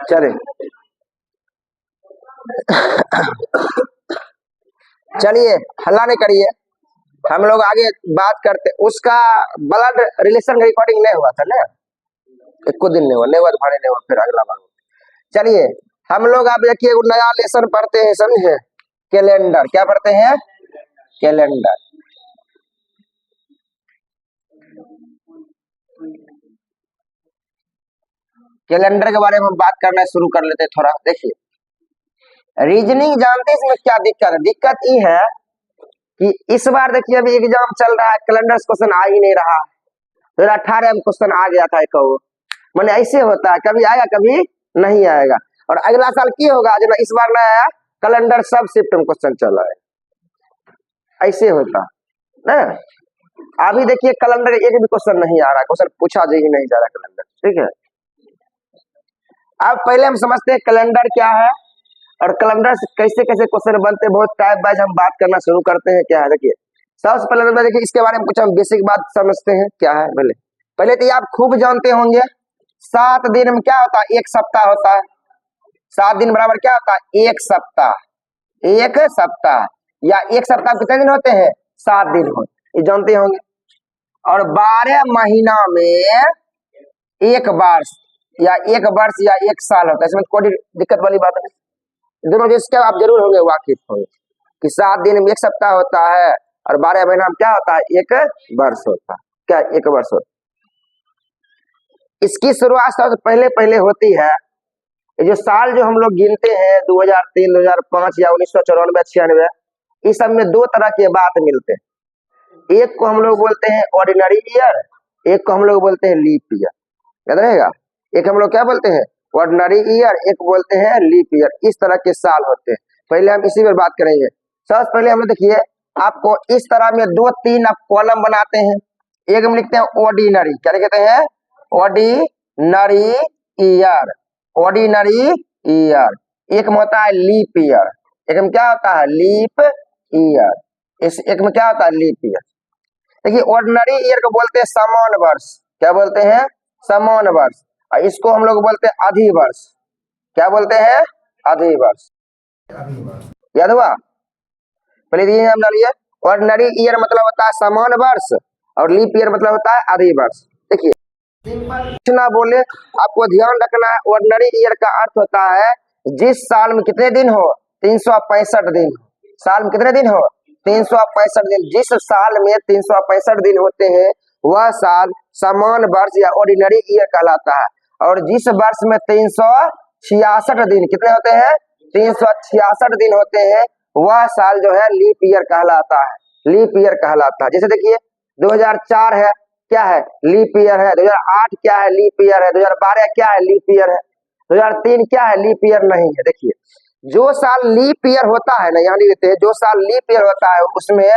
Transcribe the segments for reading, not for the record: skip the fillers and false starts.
चले चलिए हल्ला नहीं करिए, हम लोग आगे बात करते। उसका ब्लड रिलेशन रिकॉर्डिंग नहीं हुआ था ना, एक दिन नहीं हुआ, नहीं हुआ तो भाड़े नहीं हुआ, फिर अगला बार। चलिए हम लोग आप देखिए नया लेसन पढ़ते हैं, समझे? कैलेंडर। क्या पढ़ते हैं? कैलेंडर। कैलेंडर के बारे में हम बात करना शुरू कर लेते हैं थोड़ा। देखिए रीजनिंग जानते हैं इसमें क्या दिक्कत है? दिक्कत ये है कि इस बार देखिए अभी एग्जाम चल रहा है, कैलेंडर क्वेश्चन आ ही नहीं रहा। 2018 में क्वेश्चन आ गया था एक, मैंने ऐसे होता है, कभी आएगा कभी नहीं आएगा। और अगला साल की होगा जो इस बार नहीं आया, कैलेंडर सब शिफ्ट में क्वेश्चन चल रहा है, ऐसे होता ना। अभी देखिए कैलेंडर एक भी क्वेश्चन नहीं आ रहा, क्वेश्चन पूछा जो ही नहीं जा रहा कैलेंडर, ठीक है। अब पहले हम समझते हैं कैलेंडर क्या है और कैलेंडर से कैसे कैसे क्वेश्चन बनते हैं। बहुत टाइप वाइज हम बात करना शुरू करते हैं। क्या है देखिए, सबसे पहले देखिए इसके बारे में कुछ हम बेसिक बात समझते हैं क्या है। पहले तो ये आप खूब जानते होंगे, 7 दिन में क्या होता है? एक सप्ताह होता है। 7 दिन बराबर क्या होता है? एक सप्ताह। एक सप्ताह या एक सप्ताह कितने दिन होते हैं? 7 दिन होते, ये जानते होंगे। और 12 महीना में एक वर्ष या एक वर्ष या एक साल होता है, इसमें कोई दिक्कत वाली बात नहीं। दोनों जिसके आप जरूर होंगे वाकिफ होंगे कि 7 दिन में एक सप्ताह होता है और 12 महीना में क्या होता है? एक वर्ष होता है। क्या एक वर्ष होता है? इसकी शुरुआत सबसे पहले पहले होती है, जो साल जो हम लोग गिनते हैं 2003, 2005 या 1994, 96, इस सब में 2 तरह के बात मिलते हैं। एक को हम लोग बोलते हैं ऑर्डिनरी ईयर, एक को हम लोग बोलते हैं लीप ईयर। याद रहेगा, एक हम लोग क्या बोलते हैं? ऑर्डिनरी ईयर, एक बोलते हैं लीप ईयर। इस तरह के साल होते हैं। पहले हम इसी पर बात करेंगे। सबसे पहले हम देखिए आपको इस तरह में 2-3 आप कॉलम बनाते हैं। एक हम लिखते हैं ऑर्डिनरी, क्या लिखते हैं? Ordinary year, ordinary year. एक में होता है लीप ईयर, एक में क्या होता है? Leap year. इस एक में क्या होता है? Leap year. देखिए ऑर्डिनरी ईयर को बोलते हैं समान वर्ष। क्या बोलते हैं? समान वर्ष। और इसको हम लोग बोलते हैं अधिवर्ष। क्या बोलते हैं? अधिवर्ष। याद हुआ? पहले ये नाम डालिए। ऑर्डिनरी ईयर मतलब होता है समान वर्ष और लीप ईयर मतलब होता है अधिवर्ष। देखिए कुछ ना बोले, आपको ध्यान रखना है। ऑर्डिनरी ईयर का अर्थ होता है जिस साल में कितने दिन हो? 365 दिन। साल में कितने दिन हो? 365 दिन। जिस साल में 365 दिन होते हैं वह साल समान वर्ष या ऑर्डिनरी ईयर कहलाता है। और जिस वर्ष में 366 दिन कितने होते हैं? 366 दिन होते हैं, वह साल जो है लीप ईयर कहलाता है। लीप ईयर कहलाता है। जैसे देखिए 2004 है, क्या है? लीप ईयर है। 2008 क्या है? लीप ईयर है। 2012 क्या है? लीप ईयर है। 2003 क्या है? लीप ईयर नहीं है। देखिए जो साल लीप ईयर होता है ना, यहाँ लिखते हैं जो साल लीप ईयर होता है उसमें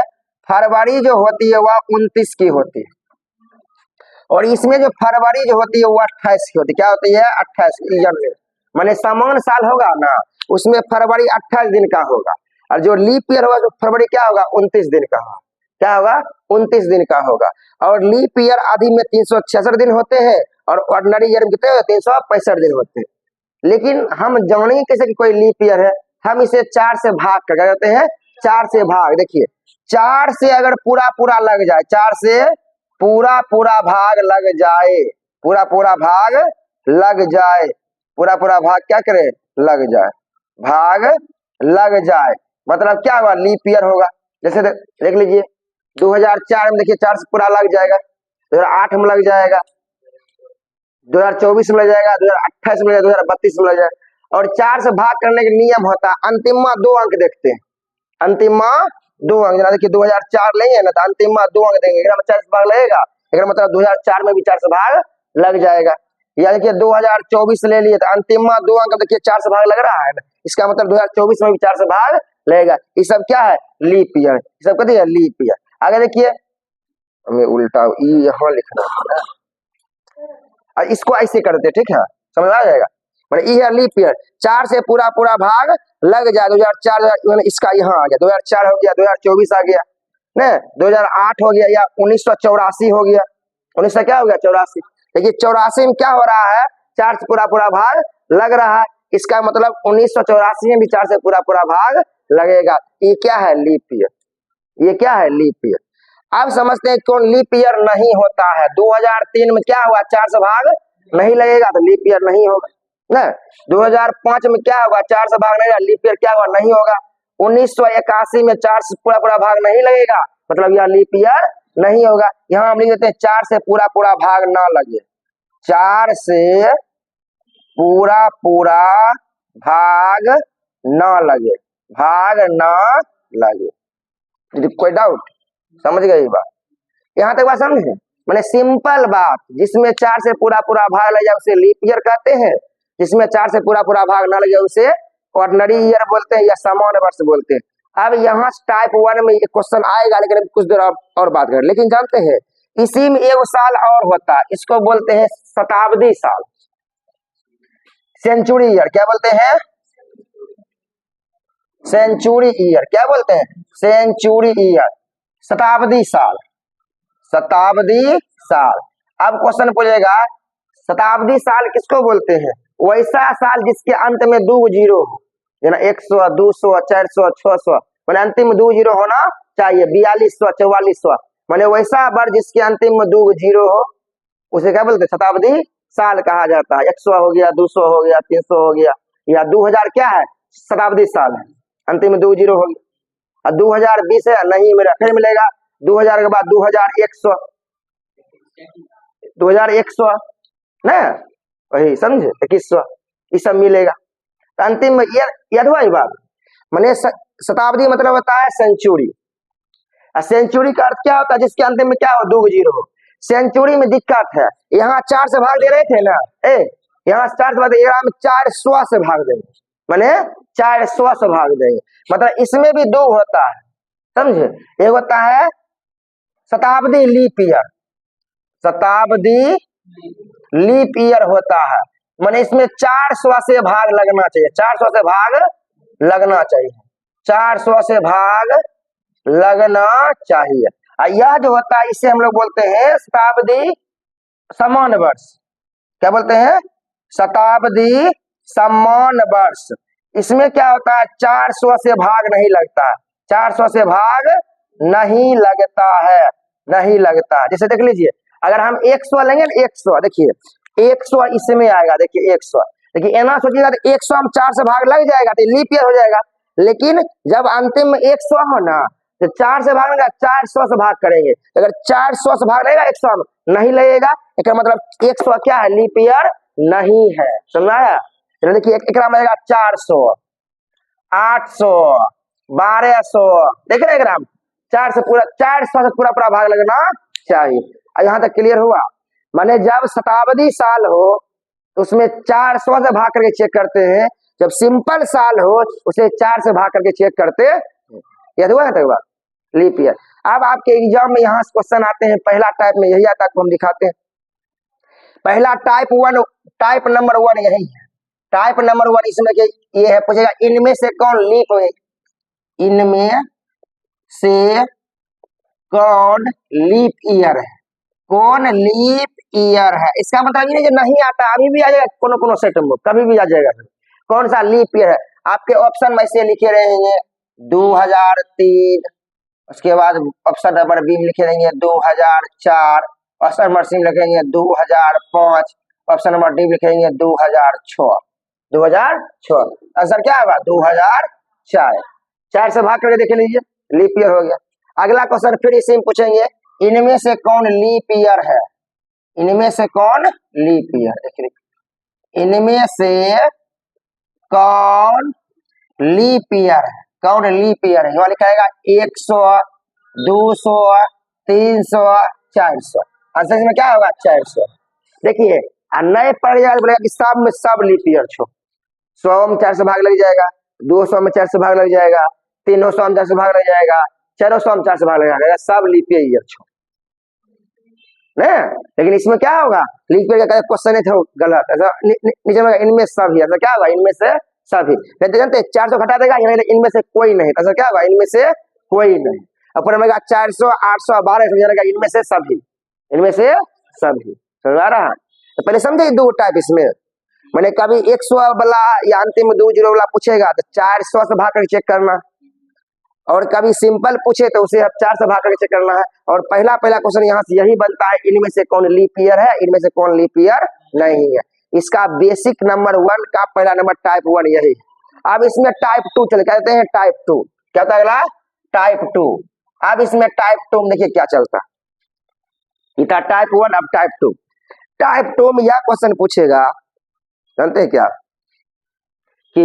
फरवरी जो होती है वह 29 की होती है और इसमें जो फरवरी जो होती है वो 28 की होती है। क्या होती है? 28 माने समान साल होगा ना, उसमें फरवरी 28 दिन का होगा और जो लीप ईयर होगा जो फरवरी क्या होगा? 29 दिन का होगा। क्या होगा? 29 दिन का होगा। और लीप ईयर आदि में 366 दिन होते हैं और ऑर्डिनरी ईयर में कितने? 365 दिन होते हैं। लेकिन हम जानेंगे कैसे कि कोई लीप ईयर है? हम इसे 4 से भाग कर करते हैं। 4 से भाग। देखिए 4 से अगर पूरा पूरा लग जाए, 4 से पूरा पूरा भाग लग जाए, पूरा पूरा भाग लग जाए, पूरा पूरा भाग क्या करे? लग जाए, भाग लग जाए मतलब क्या होगा? लीप ईयर होगा। जैसे देख लीजिए 2004 में देखिए 4 से पूरा लग जाएगा, 2008 में लग जाएगा, 2024 में लग जाएगा, 2028 में लग जाएगा, 2032 में लग जाएगा। और 4 से भाग करने का नियम होता है, अंतिम 2 अंक देखते हैं। अंतिम 2 अंक, जरा देखिए 2004 लेंगे ना तो अंतिम 2 अंक देंगे, 4 से भाग लगेगा, मतलब 2004 में भी 4 से भाग लग जाएगा। या देखिए 2024 ले लिए तो अंतिम 2 अंक देखिए 4 से भाग लग रहा है ना, इसका मतलब 2024 में भी 4 से भाग लगेगा। ये सब क्या है? Leap year. ये सब कहते हैं लीप ईयर। आगे देखिए हमें उल्टा यहाँ लिखना है और इसको ऐसे करते हैं, ठीक है, समझ आ जाएगा। मतलब ये है लीप ईयर। 4 से पूरा पूरा भाग लग जाए। 2004 इसका यहाँ आ गया, 2004 हो गया, 2024 आ गया ना, 2008 हो गया या 1984 हो गया। 1900 क्या हो गया? 84। देखिए 84 में क्या हो रहा है? 4 से पूरा पूरा भाग लग रहा है, इसका मतलब 1984 में भी 4 से पूरा पूरा भाग लगेगा। ये क्या है? Leap year. ये क्या है? Leap year. अब समझते हैं कौन लीप ईयर नहीं होता है। 2003 में क्या हुआ? 4 से भाग नहीं लगेगा तो लीप ईयर नहीं होगा ना। 2005 में क्या होगा? 4 से भाग नहीं, लीप ईयर क्या होगा? नहीं होगा। 1981 में 4 से पूरा पूरा भाग नहीं लगेगा, मतलब यह लीप ईयर नहीं होगा। यहाँ हम लिख देते हैं 4 से पूरा पूरा भाग ना लगे, 4 से पूरा पूरा भाग ना लगे, भाग ना लगे। कोई डाउट? समझ गए बात? यहाँ तक बात समझे? मैंने सिंपल बात, जिसमें 4 से पूरा पूरा भाग लग जाए उसे लीप ईयर कहते हैं, जिसमें 4 से पूरा पूरा भाग ना लगे उसे ऑर्डिनरी ईयर बोलते हैं या सामान्य वर्ष बोलते हैं। अब यहाँ टाइप 1 में ये क्वेश्चन आएगा, लेकिन कुछ देर और बात करें। लेकिन जानते हैं इसी में एक साल और होता है, इसको बोलते हैं शताब्दी साल, सेंचुरी ईयर। क्या बोलते हैं? Century year. क्या बोलते हैं? Century year. शताब्दी साल, शताब्दी साल। अब क्वेश्चन पूछेगा शताब्दी साल किसको बोलते हैं? वैसा साल जिसके अंत में 2 जीरो हो, जना 100, 200, 400, 600, मैंने अंतिम में 2 जीरो होना चाहिए। 4200, 4400, मैंने वैसा वर्ष जिसके अंतिम में 2 जीरो हो उसे क्या बोलते हैं? शताब्दी साल कहा जाता है। 100 हो गया, 200 हो गया, 300 हो गया, या 2000 क्या है? शताब्दी साल है, अंतिम में 2 जीरो हो गया। और 2020 है नहीं मेरा, फिर मिलेगा 2000 के बाद 2100, 2100 ना, वही समझे, 2100, ये सब मिलेगा। तो अंतिम में याद हुआ ये बात? मैंने शताब्दी मतलब होता है सेंचुरी। सेंचुरी का अर्थ क्या होता है? जिसके अंतिम में क्या हो? 2 जीरो हो। सेंचुरी में दिक्कत है, यहाँ 4 से भाग दे रहे थे ना, यहाँ 4 से भाग दे, में 400 से भाग देंगे, मैंने 400 से भाग देंगे, मतलब इसमें भी 2 होता है, समझे? एक होता है शताब्दी लीप ईयर, शताब्दी लीप ईयर होता है, माने इसमें 400 से भाग लगना चाहिए, 400 से भाग लगना चाहिए, 400 से भाग लगना चाहिए। यह जो होता है इसे हम लोग बोलते हैं शताब्दी समान वर्ष। क्या बोलते हैं? शताब्दी समान वर्ष। इसमें क्या होता है? 400 से भाग नहीं लगता है, 400 से भाग नहीं लगता है, नहीं लगता है। जैसे देख लीजिए, अगर हम 100 लेंगे ना, 100 देखिए 100 इसमें आएगा, देखिए 100, देखिए एना सोचिएगा तो 100 हम 4 से भाग लग जाएगा तो लीप ईयर हो जाएगा। लेकिन जब अंतिम में 100 हो ना तो 4 से भाग लेगा, 400 से भाग करेंगे, अगर 400 से भाग लगेगा 100 में नहीं लगेगा, इसका मतलब 100 क्या है? लीप ईयर नहीं है। समझाया? देखिए एक में आएगा 400, 800, 1200, देख रहे ग्राम, 400 से पूरा पूरा भाग लगना चाहिए। यहाँ तक क्लियर हुआ? माने जब शताब्दी साल हो तो उसमें 400 से भाग करके चेक करते हैं, जब सिंपल साल हो उसे 4 से भाग करके चेक करते हैं। याद हुआ ना बात? Leap year. अब आपके एग्जाम में यहाँ क्वेश्चन आते हैं, पहला टाइप में यही आता है, हम दिखाते हैं। पहला टाइप 1, टाइप नंबर 1 यही है, टाइप नंबर 1 इसमें ये है, पूछेगा इनमें से कौन लीप, इनमें से कौन लीप ईयर है, कौन लीप ईयर है। इसका मतलब ये नहीं आता, अभी भी आ जाएगा, कोनो सेट में कभी भी आ जाएगा। कौन सा लीप ईयर है? आपके ऑप्शन में ऐसे लिखे रहेंगे 2003, उसके बाद ऑप्शन नंबर बी में लिखे रहेंगे 2004, ऑप्शन नंबर सी में लिखेंगे 2005, ऑप्शन नंबर डी में लिखेंगे 2006, 2006। आंसर क्या होगा? 2004। 4 से भाग करके देख लीजिए, लीप ईयर हो गया। अगला क्वेश्चन फिर इसी में पूछेंगे इनमें से कौन लीप ईयर है, इनमें से कौन लीप ईयर, देखिए इनमें से कौन लीप ईयर है, कौन लीप ईयर है। लिखा है 100, 200, 300, 400। आंसर इसमें क्या होगा? 400। देखिए नए पढ़ जाएगा बोलेगा कि सब में सब लीप ईयर छो, 100 में 4 से भाग लग जाएगा, 200 में 4 से भाग लग जाएगा, 300 में 4 से भाग लग जाएगा, 400 में 4 से भाग लग जाएगा, सब लीप ईयर छो ना। लेकिन इसमें क्या होगा? लीप ईयर का क्वेश्चन है तो गलत, ऐसा नीचे में इनमें सभी, ऐसा क्या होगा? इनमें से सभी। फिर जानते 400 घटा देगा, इनमें से कोई नहीं, ऐसा क्या होगा? इनमें से कोई नहीं। ऊपर में 400, 800, 1200, इनमें से सभी, इनमें से सभी। समझ आ रहा है? तो पहले समझे 2 टाइप इसमें। मैंने कभी 100 वाला या अंतिम 2 जीरो वाला पूछेगा तो 400 से भाग करके चेक करना, और कभी सिंपल पूछे तो उसे अब 4 से भाग करके चेक करना है। और पहला क्वेश्चन यहाँ से यही बनता है, इनमें से कौन लीप ईयर है, इनमें से कौन लीप ईयर नहीं है। इसका बेसिक नंबर 1 का पहला नंबर टाइप 1 यही। अब इसमें टाइप 2 चल कहते हैं टाइप 2, क्या होता है अगला टाइप 2। अब इसमें टाइप 2 में देखिए क्या चलता, इतना टाइप 1 अब टाइप 2। टाइप 2 में यह क्वेश्चन पूछेगा, जानते हैं क्या, कि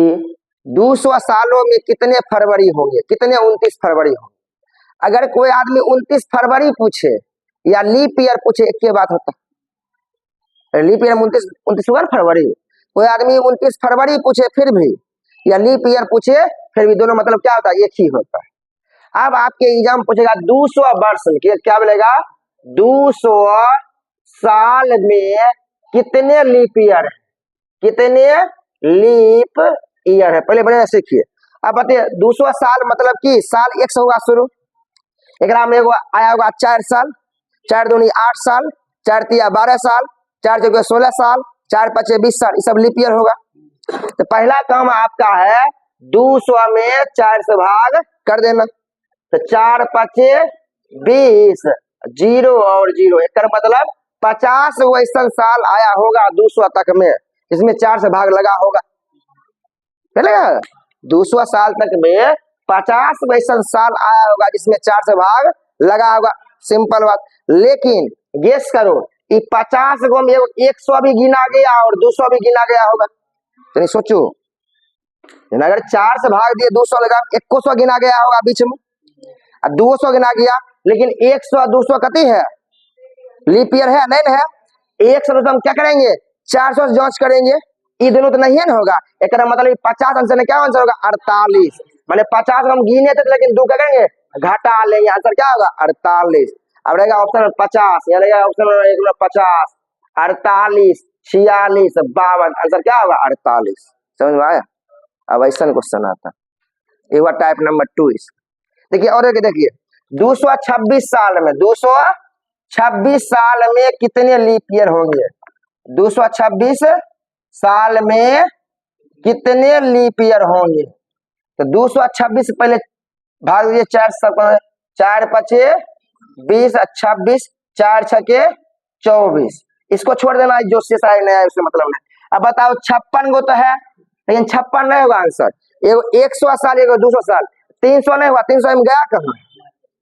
200 सालों में कितने फरवरी होंगे, कितने 29 फरवरी होंगे। अगर कोई आदमी 29 फरवरी पूछे या लीप ईयर पूछे, एक ही बात होता है। लीप ईयर 29 हुआ फरवरी, कोई आदमी 29 फरवरी पूछे फिर भी, या लीप ईयर पूछे फिर भी, दोनों मतलब क्या होता है, एक ही होता है। अब आपके एग्जाम पूछेगा 200 वर्ष में, क्या बोलेगा, 200 साल में कितने लीप ईयर है, कितने लीप ईयर है, पहले बढ़िया सीखिए। अब बताइए 200 साल मतलब कि साल 1 से होगा शुरू, एक में आया होगा 4 साल, 4 दूनी 8 साल, 4 तिया 12 साल, 4 चौके 16 साल, 4 पचे 20 साल, ये सब लीप ईयर होगा। तो पहला काम आपका है 200 में 4 से भाग कर देना, तो 4 पचे 20, 0 और 0, एक मतलब 50 वैसा साल आया होगा 200 तक में, इसमें 4 से भाग लगा होगा, चलेगा। 200 साल तक में 50 वैसा साल आया होगा जिसमें 4 से भाग लगा होगा, सिंपल बात। लेकिन गेस करो, ये 50 को में 100 भी गिना गया और 200 भी गिना गया होगा, तो नहीं सोचो, अगर 4 से भाग दिए 200 लगा, 100 गिना गया होगा बीच में, 200 गिना गया, लेकिन 100 200 कति है, लीप ईयर है नहीं है। 100 हम क्या करेंगे, 400 से जांच करेंगे, ये दोनों तो नहीं है ना होगा, एक मतलब 50 आंसर में क्या आंसर होगा 48, माने 50 हम गिने थे लेकिन 2 क्या करेंगे घटा लेंगे, आंसर क्या होगा 48। अब रहेगा ऑप्शन 50, यहाँ रहेगा ऑप्शन 50, 48, 46, 52, आंसर क्या होगा 48। समझ में आया। अब ऐसा क्वेश्चन आता है, एक बार टाइप नंबर 2 इस देखिए। और देखिए 226 साल में, 226 साल में कितने लीप ईयर होंगे, 226 साल में कितने लीप ईयर होंगे। तो 226 पहले भाग दीजिए 4 4 पचे 20, 26, 4 छके 24, इसको छोड़ देना है, जो शेष आए नया उससे मतलब नहीं। अब बताओ 56 गो तो है, लेकिन 56 नहीं होगा आंसर, एगो 100 साल एगो 200 साल, 300 नहीं हुआ, 300 में गया कहाँ,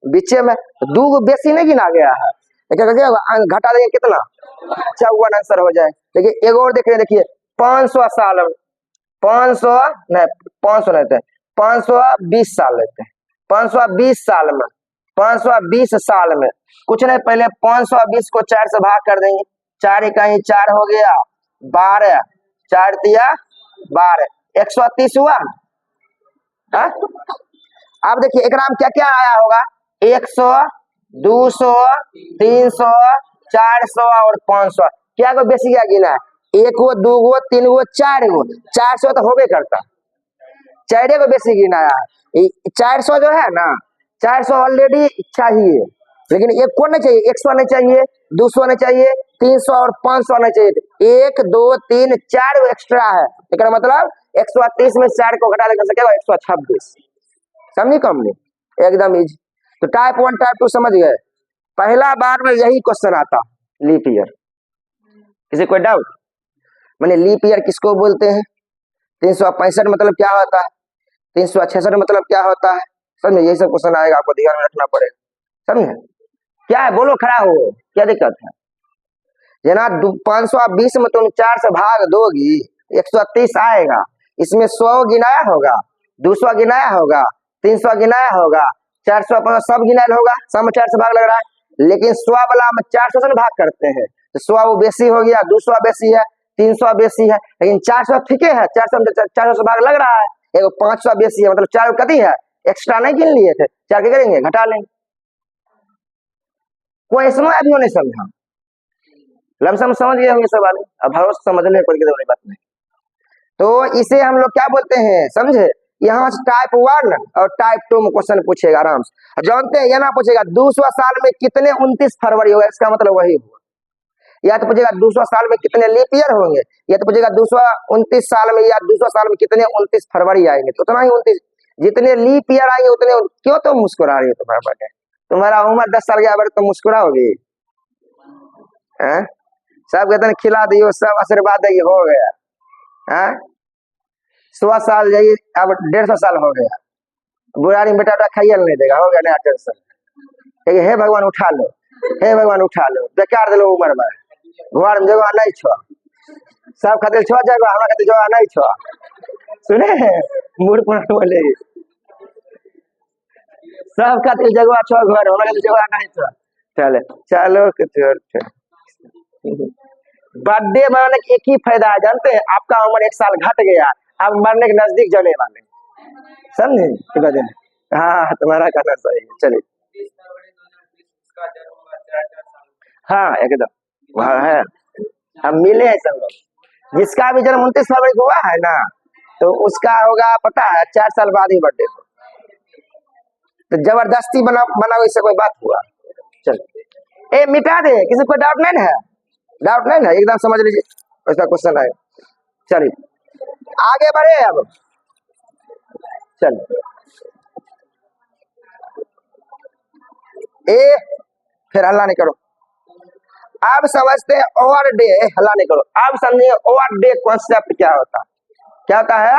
बीचे में 2 गो बेसी नहीं गिना गया है, घटा देंगे कितना 54 आंसर हो जाए। देखिए एक और देख रहे, देखिए 500 साल, 500 नहीं 500 लेते हैं, 520 साल लेते हैं, 520 साल में, 520 साल में कुछ नहीं, पहले 520 को 4 से भाग कर देंगे, 4 कहीं 4 हो गया 12, 4 तिया 12, 130 हुआ। अब देखिए एक नाम क्या क्या आया होगा, 100, 200, 300, 400 और 500, क्या को बेसी क्या गिना है, 1 गो 2 गो 3 गो 4 गो, 400 तो होबे करता, 4 को बेसी गिनाया है। 400 जो है ना, 400 ऑलरेडी चाहिए, लेकिन एक को नहीं चाहिए, 100 नहीं चाहिए, 200 नहीं चाहिए, 300 और 500 नहीं चाहिए, 1 2 3 4 एक्स्ट्रा है, इसका मतलब 130 में 4 को घटा देकर क्या 126, समझी कंपनी, एकदम इजी। तो टाइप 1 टाइप 2 समझ गए। पहला बार में यही क्वेश्चन आता लीप ईयर, किसी कोई डाउट। मैंने लीप ईयर किसको बोलते हैं, 365 मतलब क्या होता है, 366 मतलब क्या होता है, समझे, यही सब क्वेश्चन आएगा, आपको ध्यान में रखना पड़ेगा, समझे। क्या है बोलो, खड़ा हो, क्या दिक्कत है। जना 520 में तुम 4 से भाग दोगी 130 आएगा, इसमें 100 गिनाया होगा, 200 गिनाया होगा, 300 गिनाया होगा, 400 सब गिनाया होगा, सब में 4 से भाग लग रहा है, लेकिन 100 वाला में 400 से भाग करते हैं, तो 100 वो बेसी हो गया, 200 बेसी है, 300 बेसी है, लेकिन 400 ठीक है, 400 से भाग लग रहा है, एगो 500 बेसी है, मतलब 4 कती है, एक्स्ट्रा नहीं गिन लिए थे, 4 के करेंगे घटा लेंगे। कोई इसमें अभी नहीं समझा, लमसम समझ गए होंगे सब आदमी, अब भरोसा समझ ले कोई बात नहीं। तो इसे हम लोग क्या बोलते हैं, समझे, यहाँ से टाइप 1 और टाइप 2 में क्वेश्चन पूछेगा आराम से, जानते हैं, ये ना पूछेगा 200 साल में कितने 29 फरवरी होगा, इसका मतलब वही हुआ, या तो पूछेगा 200 साल में कितने लीप ईयर होंगे, या तो पूछेगा 229 साल में या 200 साल में कितने 29 फरवरी आएंगे। तो उतना ही 29 जितने लीप ईयर आएंगे उतने। क्यों तुम मुस्कुरा रही हो? तुम्हारा बर्थडे, तुम्हारा उम्र 10 साल के बाद तुम मुस्कुराओगी? सब कहते हैं खिला दियो, सब आशीर्वाद है, हो गया। 100 साल जाइए, अब 150 साल हो गया, बुढ़ारी में बेटा खाइए नहीं देगा, हो गया नया टेंशन। हे भगवान उठा लो, हे भगवान उठा लो, बेकार दिलो उम्र में, घर में जगह नहीं छो, सब खातिर छो जगह, हमरा खातिर जगह नहीं छो। सुने मूड पर बोले सब खातिर जगह छो घर, हमरा खातिर जगह नहीं छो। चले चलो बर्थडे मनाने का एक ही फायदा है, जानते हैं? आपका उम्र 1 साल घट गया, आप मरने के नजदीक जाने वाले, समझे? हाँ तुम्हारा कहना सही है। चलिए हाँ एकदम वहाँ है, हम मिले हैं सब लोग। जिसका भी जन्म 29 फरवरी को हुआ है ना, तो उसका होगा पता है 4 साल बाद ही बर्थडे। तो जबरदस्ती बना इससे कोई बात हुआ? चलो ए मिटा दे, किसी को डाउट नहीं है? डाउट नहीं है, एकदम समझ लीजिए ऐसा क्वेश्चन है। चलिए आगे बढ़े अब। चलिए ए फिर हल्ला नहीं करो। अब समझते हैं ओवर डे, हल्ला नहीं करो। अब समझिए ओवर डे कॉन्सेप्ट क्या होता है? क्या होता है?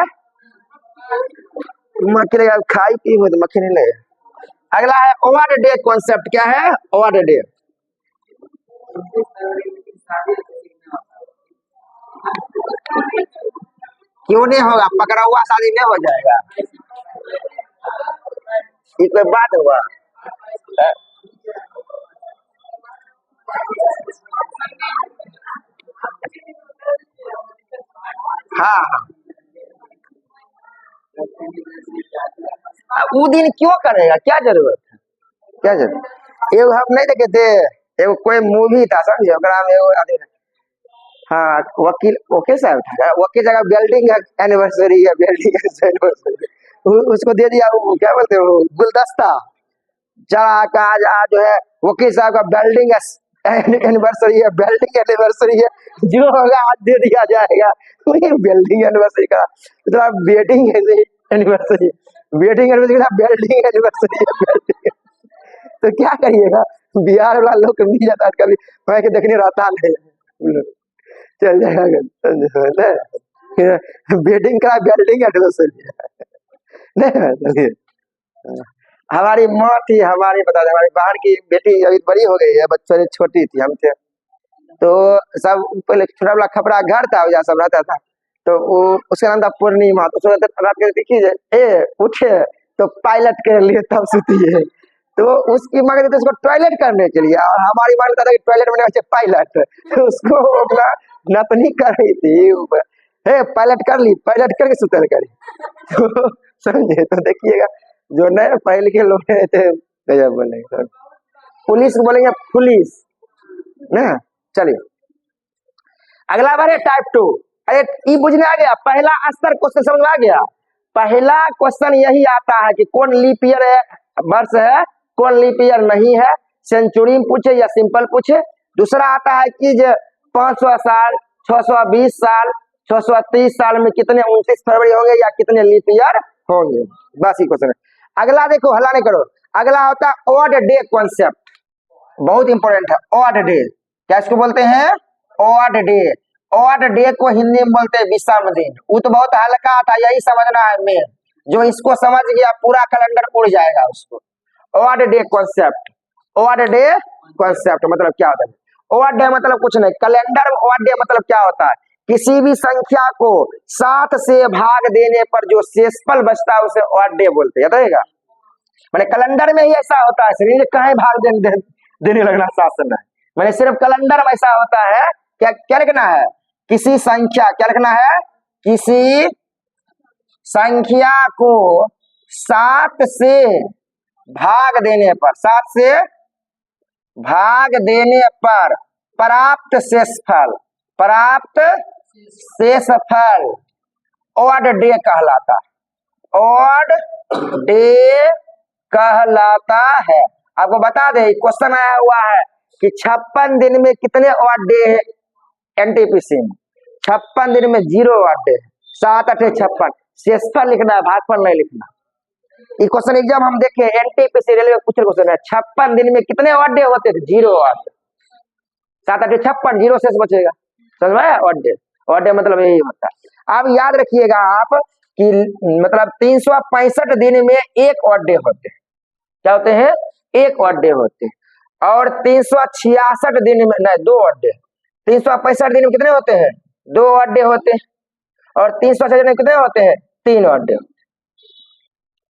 मक्खी खाई पी तो मक्खी नहीं लगे। अगला है ओवर डे कॉन्सेप्ट। क्या है ओवर डे? क्यों नहीं होगा? पकड़ा हुआ शादी नहीं हो जाएगा, ये कोई बात हुआ? हाँ हाँ, वो दिन क्यों करेगा? क्या जरूरत है? क्या जरूरत? एगो हम नहीं देखे थे, एगो कोई मूवी था समझे, एगो हाँ वकील ओके साहब था, वकील जगह बिल्डिंग एनिवर्सरी है, बिल्डिंग एनिवर्सरी उसको दे दिया, वो क्या बोलते हो गुलदस्ता चढ़ा का आज जो है वकील साहब का बिल्डिंग एनिवर्सरी है, बिल्डिंग एनिवर्सरी है, जो होगा आज दे दिया जाएगा। बिल्डिंग एनिवर्सरी का मतलब वेडिंग एनिवर्सरी, वेडिंग एनिवर्सरी का बिल्डिंग एनिवर्सरी। तो क्या करिएगा, बिहार वाला लोग मिल जाता है कभी, मैं के देखने रहता नहीं, चल जाएगा वेडिंग का बिल्डिंग एनिवर्सरी नहीं। हमारी माँ थी, हमारी बता दें, हमारी बहन की बेटी अभी बड़ी हो गई है, बच्चों छोटी थी, हम थे तो सब पहले छोटा वाला खपरा घर था, जहाँ सब रहता था, तो वो उसका नाम था पूर्णिमा। तो रात के देखिए ए उठे तो पायलट के लिए तब सुती है, तो उसकी मांग थी उसको टॉयलेट करने के लिए, और हमारी मांग था कि टॉयलेट में बच्चे पायलट, तो उसको अपना नतनी कर रही थी, हे पायलट कर ली, पायलट करके सुतल करी। तो समझे? तो देखिएगा जो नए पहले के लोग थे गजब बोलेंगे, पुलिस बोलेंगे पुलिस ना। चलिए अगला बार है टाइप 2। अरे ये बुझने आ गया, पहला स्तर क्वेश्चन समझ आ गया। पहला क्वेश्चन यही आता है कि कौन लीप ईयर है, वर्ष है, कौन लीप ईयर नहीं है, सेंचुरी में पूछे या सिंपल पूछे। दूसरा आता है कि 500 साल, 620 साल, 630 साल में कितने 29 फरवरी होंगे या कितने लीप ईयर होंगे, बस ये क्वेश्चन है। अगला देखो, हल्ला नहीं करो। अगला होता है ऑड डे कॉन्सेप्ट, बहुत इंपॉर्टेंट है। ऑड डे क्या इसको बोलते हैं? Odd day. ऑड डे को हिंदी में बोलते हैं विषम दिन। वो तो बहुत हल्का था, यही समझना है मेन, जो इसको समझ गया पूरा कैलेंडर उड़ जाएगा उसको। Odd day concept, odd day concept मतलब क्या होता है? ऑड डे मतलब कुछ नहीं, कैलेंडर में ऑड डे मतलब क्या होता है? किसी भी संख्या को 7 से भाग देने पर जो शेषफल बचता है उसे ऑड डे बोलते हैं, याद रहेगा। मैंने कैलेंडर में ही ऐसा होता है, कहीं भाग देने लगना शासन है, मैंने सिर्फ कैलेंडर में ऐसा होता है। क्या क्या लिखना है? किसी संख्या, क्या लिखना है? किसी संख्या को 7 से भाग देने पर, 7 से भाग देने पर प्राप्त शेषफल, प्राप्त शेषफल ऑड डे कहलाता है, ऑड डे कहलाता है। आपको बता दे क्वेश्चन आया हुआ है कि 56 दिन में कितने ऑड डे है एनटीपीसी में? 56 दिन में 0 ऑड डे, 7 8 56। शेषफल लिखना है, भागफल नहीं लिखना। ये क्वेश्चन एग्जाम हम देखे एनटीपीसी रेलवे पूछे क्वेश्चन है, 56 दिन में कितने ऑड डे होते थे? 0 ऑड। 7 8 56, 0 शेष बचेगा। समझ में आया? ऑड डे, ऑड डे मतलब यही होता है। अब याद रखिएगा आप कि मतलब 365 दिन में 1 ऑड डे होते हैं। क्या होते हैं? 1 ऑड डे होते हैं। और 366 दिन में नहीं 2 ऑड डे। 365 दिन में कितने होते हैं? 2 ऑड डे होते हैं। और 366 दिन में कितने होते हैं? 3 ऑड डे।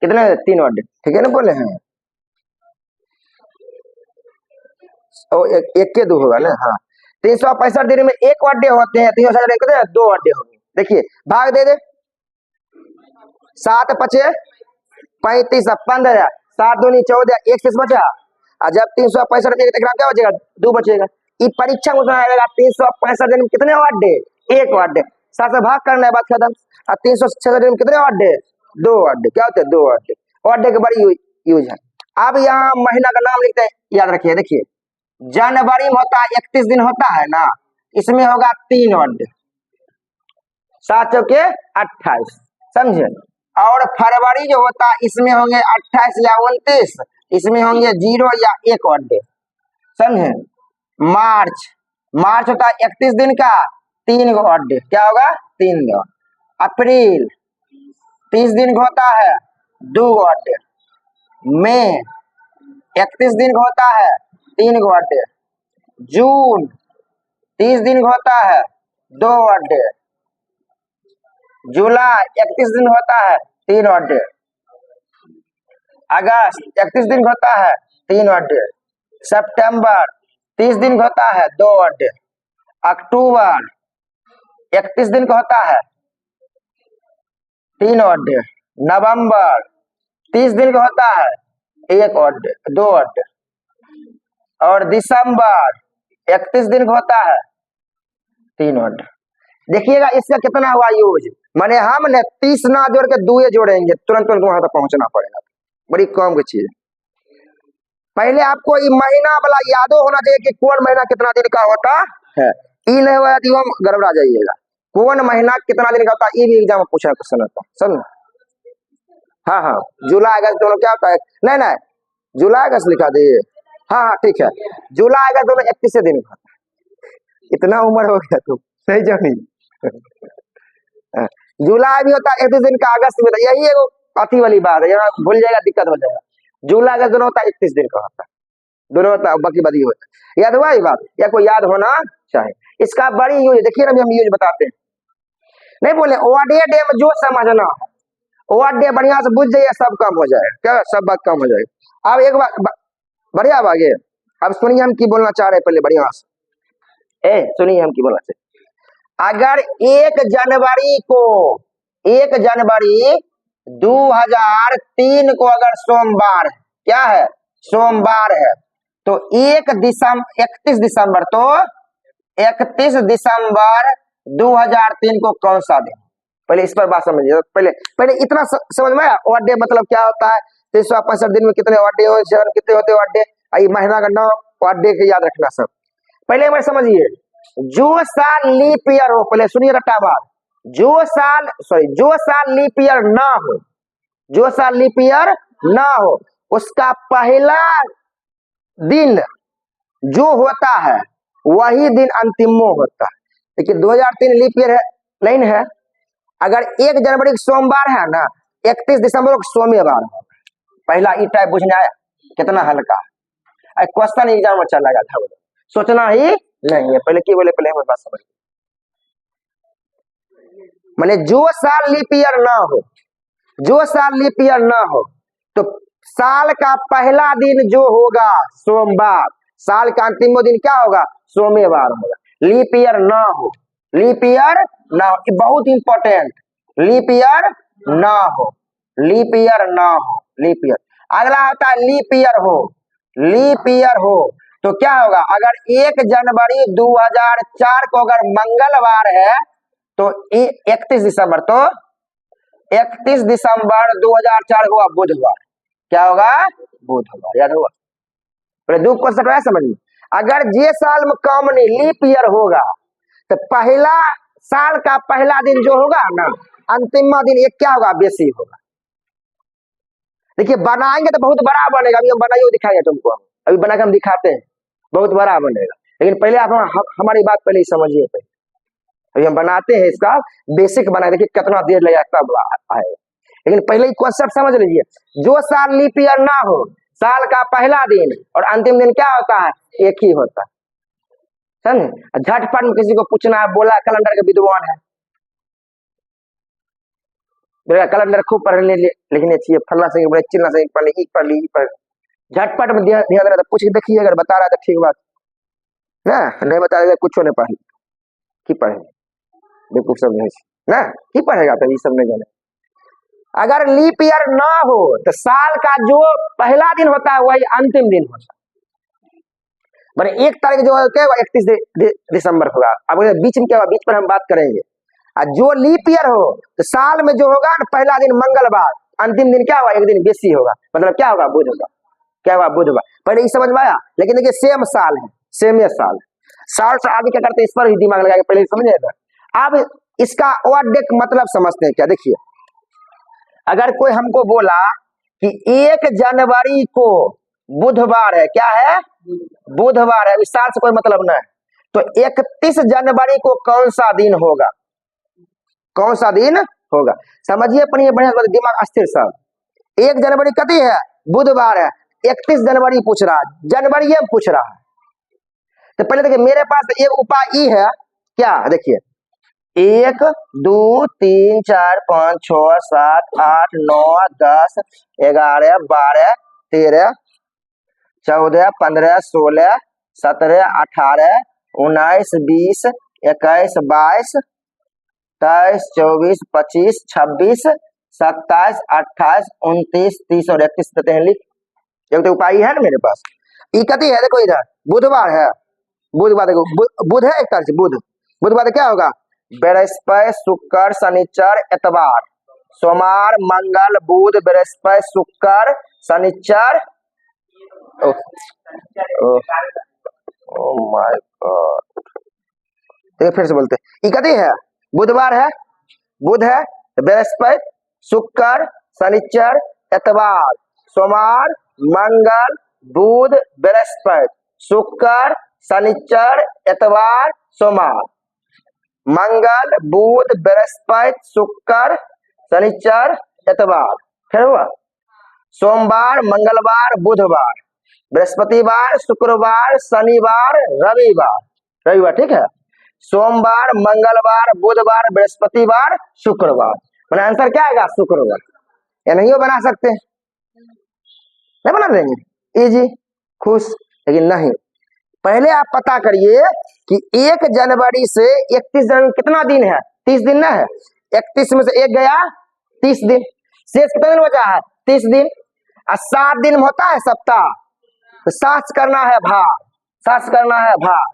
कितने? 3 ऑड डे। ठीक है ना? बोले हैं एक के 2 होगा ना। हाँ, 365 दिन में 1 ऑड डे होते हैं। 366 दिन कितने? 2 ऑड डे होंगे। देखिए भाग दे दे, 7 5 35 15, 7 2 14, 1 शेष बचा। और जब 365 क्या बचेगा? 2 बचेगा। ये परीक्षा में आएगा 365 दिन में कितने ऑड डे? 1 odd day. 7 से भाग करना है, बात खत्म। और 366 दिन में कितने ऑड डे? 2 odd day. क्या होते हैं? 2 ऑड डे। ऑड डे के बड़ी यूज है। अब यहाँ महीना का नाम लिखते हैं, याद रखिए। देखिए जनवरी में होता है 31 दिन होता है ना, इसमें होगा 3 ऑड डे, 7 चौके 28। समझे? और फरवरी जो होता है इसमें होंगे 28 या 29, इसमें होंगे 0 या 1 ऑड डे। समझे? मार्च, मार्च होता है 31 दिन का, 3 ऑड डे। क्या होगा? 3 दो। अप्रैल 30 दिन का होता है, 2 ऑड डे। मई 31 दिन का होता है, 3 ऑड डे। जून 30 दिन का होता है, 2 ऑड डे। जुलाई 31 दिन होता है, 3 ऑड डे। अगस्त 31 दिन होता है, 3 ऑड डे। सितंबर 30 दिन का होता है, 2 ऑड डे। अक्टूबर 31 दिन का होता है, 3 ऑड डे। नवंबर 30 दिन का होता है, 1 ऑड डे, 2 ऑड डे। और दिसंबर 31 दिन का होता है, 3 ऑड डे। देखिएगा इसका कितना हुआ यूज। माने हम ने 30 ना जोड़ के 2 जोड़ेंगे, तुरंत वहां तक पहुंचना पड़ेगा। बड़ी कम की चीज। पहले आपको ये महीना वाला यादो होना चाहिए कि कौन महीना कितना दिन का होता है। ये नहीं हुआ तो हम गड़बड़ा जाइएगा। कौन महीना कितना दिन का होता है, ये भी एग्जाम में पूछा क्वेश्चन होता है। समझ? हाँ हाँ, जुलाई अगस्त दोनों क्या होता है? नहीं नहीं, जुलाई अगस्त लिखा दिए। हाँ हाँ ठीक है, जुलाई अगस्त दोनों 31 दिन का। इतना उम्र हो गया तुम नहीं जानी। जुलाई भी होता है 31 दिन का, अगस्त भी होता है। यही एगो अति वाली बात है, यहाँ भूल जाएगा दिक्कत हो जाएगा। जुलाई अगस्त दोनों होता है 31 दिन का होता है, दोनों होता है, बाकी बदी होता है। याद हुआ ये बात? या कोई याद होना चाहिए। इसका बड़ी यूज देखिए ना, हम यूज बताते हैं। नहीं बोले ऑड डे में जो समझना है, ऑड डे बढ़िया से बुझ जाइए, सब कम हो जाए। क्या? सब बात कम हो जाएगी। अब एक बात बढ़िया आगे, अब सुनिए हम की बोलना चाह रहे पहले बढ़िया से। सुनिए हम की बोलना चाहिए। अगर 1 जनवरी को 1 जनवरी 2003 को अगर सोमवार है, क्या है? सोमवार है, तो 31 दिसंबर तो 31 दिसंबर 2003 को कौन सा दिन? पहले इस पर बात समझिए। पहले इतना समझ में आया ऑड डे मतलब क्या होता है? 365 दिन में कितने ऑड डे होते हैं, कितने होते हैं ऑड डे? ये महीना का नाम ऑड डे के याद रखना सब। पहले मैं समझिए, जो साल लीप ईयर हो, पहले सुनिए रट्टा बात, जो साल लीप ईयर ना हो, जो साल लीप ईयर ना हो, उसका पहला दिन जो होता है वही दिन अंतिमो होता है। देखिए 2003 लीप ईयर है, नहीं है। अगर 1 जनवरी को सोमवार है ना, 31 दिसंबर को सोमवार होगा। पहला ई टाइप बुझने आया? कितना हल्का क्वेश्चन एग्जाम में चला गया था, सोचना ही नहीं है। पहले की बोले, पहले हमें बात समझ। माने जो साल लीप ईयर ना हो, जो साल लीप ईयर ना हो, तो साल का पहला दिन जो होगा सोमवार, साल का अंतिम दिन क्या होगा? सोमवार होगा। लीप ईयर ना हो, लीप ईयर ना हो, बहुत इंपॉर्टेंट, लीप ईयर ना हो, लीप ईयर ना हो, लीप ईयर। अगला होता है लीप ईयर हो, लीप ईयर हो तो क्या होगा? अगर 1 जनवरी 2004 को अगर मंगलवार है तो 31 दिसंबर, तो 31 दिसंबर 2004 हुआ बुधवार। क्या होगा? बुधवार। याद होगा? पहले 2 क्वेश्चन है समझ में। अगर जे साल में कम नहीं लीप ईयर होगा तो पहला साल का पहला दिन जो होगा ना अंतिम दिन एक क्या होगा बेसी होगा। देखिए बनाएंगे तो बहुत बड़ा बनेगा, अभी हम बनाइए दिखाएंगे तुमको, अभी बना के हम दिखाते हैं बहुत बड़ा बनेगा। लेकिन पहले आप हमारी बात पहले ही समझिए। पहले अभी हम बनाते हैं इसका बेसिक बना, देखिए कितना देर लगेगा तब आएगा। लेकिन पहले ही कॉन्सेप्ट समझ लीजिए, जो साल लीप ईयर ना हो साल का पहला दिन और अंतिम दिन क्या होता है एक ही होता है, समझे। झटपट में किसी को पूछना है, बोला कैलेंडर के विद्वान है, कैलेंडर खूब पढ़ने लिखने चाहिए, फलना से चिल्ला से पढ़ ली पढ़ ली पढ़, झटपट में ध्यान देना। तो पूछ के देखिए, अगर बता रहा है तो ठीक बात ना, नहीं बता रहा कुछ नहीं पढ़ की पढ़े बेवकूफ सब नहीं ना, की पढ़ेगा तो ये सब नहीं जाने। अगर लीप ईयर ना हो तो साल का जो पहला दिन होता है वही अंतिम दिन होता है। बड़े 1 तारीख जो है क्या 31 दिसंबर होगा। अब बीच में क्या होगा, बीच पर हम बात करेंगे। और जो लीप ईयर हो तो साल में जो होगा ना पहला दिन मंगलवार, अंतिम दिन क्या होगा एक दिन बेसी होगा, मतलब क्या होगा बुध होगा, क्या होगा बुध होगा। पहले ये समझ में आया। लेकिन देखिए सेम साल है, सेम साल साल से आगे क्या करते हैं इस पर भी दिमाग लगा के पहले समझिएगा। अब इसका वर्ड एक मतलब समझते हैं क्या। देखिए अगर कोई हमको बोला कि 1 जनवरी को बुधवार है, क्या है बुधवार है, इस साल से कोई मतलब नहीं है, तो 31 जनवरी को कौन सा दिन होगा, कौन सा दिन होगा समझिए। पढ़िए बढ़िया, दिमाग अस्थिर सब। 1 जनवरी कती है बुधवार है, 31 जनवरी पूछ रहा है, जनवरी में पूछ रहा है। तो पहले देखिए मेरे पास एक उपाय ई है क्या, देखिए 1 2 3 4 5 6 7 8 9 10 11 12 13 14 15 16 17 18 19 20 21 22 23 24 25 26 27 28 29 30 और 31 देते हैं लिख। एक तो उपाय है ना मेरे पास, ई कती है देखो इधर बुधवार है, बुधवार देखो बुध है 1 तारीख से, बुधवार क्या होगा बृहस्पति शुक्र शनिचर एतवार, सोमवार मंगल बुध बृहस्पति शुक्र शनिचर, ओह माय गॉड। देखिए फिर से बोलते हैं, इकती है बुधवार है, बुध है बृहस्पति शुक्र शनिचर एतवार, सोमवार मंगल बुध बृहस्पति शुक्र शनिचर एतवार सोमवार, मंगल बुध बृहस्पति शुक्र शनिचर एतवार, फिर हुआ सोमवार मंगलवार बुधवार बृहस्पतिवार शुक्रवार शनिवार रविवार, रविवार ठीक है, सोमवार मंगलवार बुधवार बृहस्पतिवार शुक्रवार, मैंने आंसर क्या आएगा शुक्रवार। या नहीं हो बना सकते, नहीं बना देंगे इजी खुश। लेकिन नहीं, पहले आप पता करिए कि 1 जनवरी से 31 जनवरी कितना दिन है 30 दिन ना है, 31 में से 1 गया 30 दिन, शेष कितना दिन बचा है 30 दिन, और 7 दिन में होता है सप्ताह, तो 7 करना है भाग, 7 करना है भाग,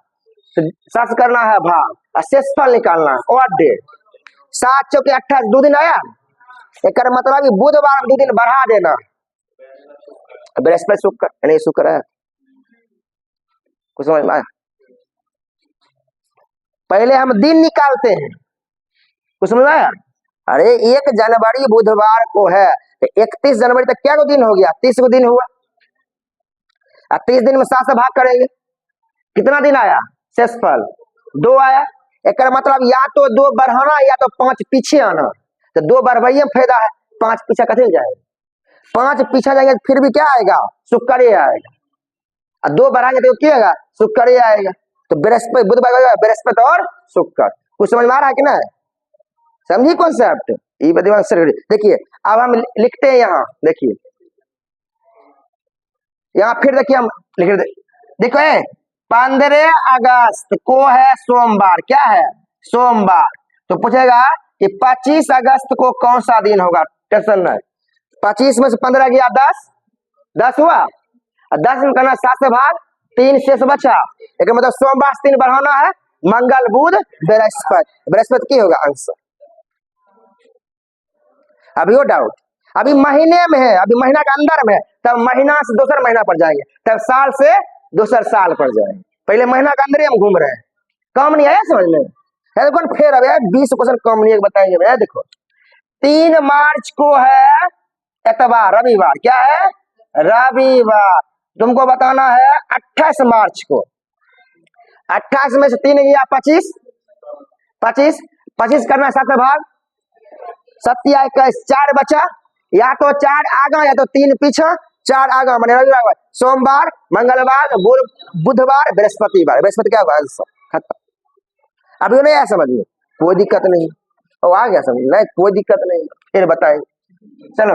तो 7 करना है भाग और शेषफल निकालना है और डेट। 7 चौके 28 2 दिन आया, एक मतलब बुधवार 2 दिन बढ़ा देना, बृहस्पति शुक्र नहीं शुक्र है, कुछ समझ में आया। पहले हम दिन निकालते हैं, कुछ समझ में आया। अरे 1 जनवरी बुधवार को है, 31 जनवरी तक क्या को दिन हो गया 30 को दिन हुआ, 30 दिन में 7 से भाग करेंगे, कितना दिन आया शेषफल 2 आया। एक मतलब या तो 2 बढ़ाना या तो 5 पीछे आना, तो 2 बढ़वाइए में फायदा है, 5 पीछे कथे जाएगा, 5 पीछे जाएंगे फिर भी क्या आएगा शुक्र ही आएगा, और 2 बढ़ाएंगे तो क्या आएगा शुक्र ही आएगा। तो बृहस्पति बुधवार बृहस्पति और शुक्र, कुछ समझ में आ रहा है कि नहीं, समझी कॉन्सेप्ट ये दिमाग से। देखिए अब हम लिखते हैं यहाँ, देखिए यहाँ फिर देखिए हम लिख देखो 15 अगस्त को है सोमवार, क्या है सोमवार, तो पूछेगा कि 25 अगस्त को कौन सा दिन होगा, टेंशन नहीं, 25 में से 15 गया 10 हुआ, और 10 में करना 7 से भाग 3 शेष बचा, एक मतलब सोमवार से 3 बढ़ाना है, मंगल बुध बृहस्पति, बृहस्पति की होगा आंसर। अभी वो डाउट, अभी महीने में है, अभी महीना के अंदर में है, तब महीना से दूसरा महीना पर जाएंगे, तब साल से दूसर साल पड़ जाएंगे। पहले महीना के अंदर ही हम घूम रहे हैं। काम नहीं आया समझ में? है कौन फिर अब 20 क्वेश्चन कम नहीं बताएंगे भैया। देखो 3 मार्च को है एतवार, रविवार। क्या है? रविवार। तुमको बताना है 28 मार्च को। 28 में से 3 गया 25, 25 25 करना 7 भाग, 7 या 21, 4 बचा। या तो 4 आगा या तो 3 पीछा। 4 आगा मैंने रविवार, सोमवार, मंगलवार, बुधवार, बृहस्पतिवार। बृहस्पति क्या होगा? खत्म। अभी नहीं आया समझ में? कोई दिक्कत नहीं। ओ आ गया समझ में? कोई दिक्कत नहीं। फिर बताए। चलो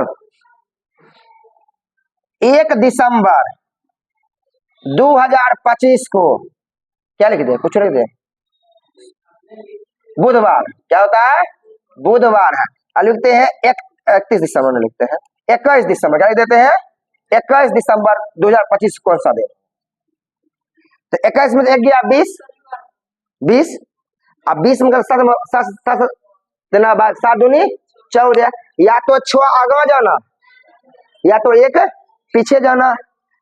1 दिसंबर 2025 को क्या लिख दे? कुछ लिख दे। बुधवार। क्या होता है? बुधवार है। और लिखते हैं 31 दिसंबर में लिखते हैं 21 दिसंबर। क्या लिख देते हैं? 21 दिसंबर 2025 कौन सा दिन? तो 21 में 1 गया 20, 20। अब 20 में 7 देना बाद 7 दूनी 14। या तो 6 आगा जाना या तो 1 पीछे जाना।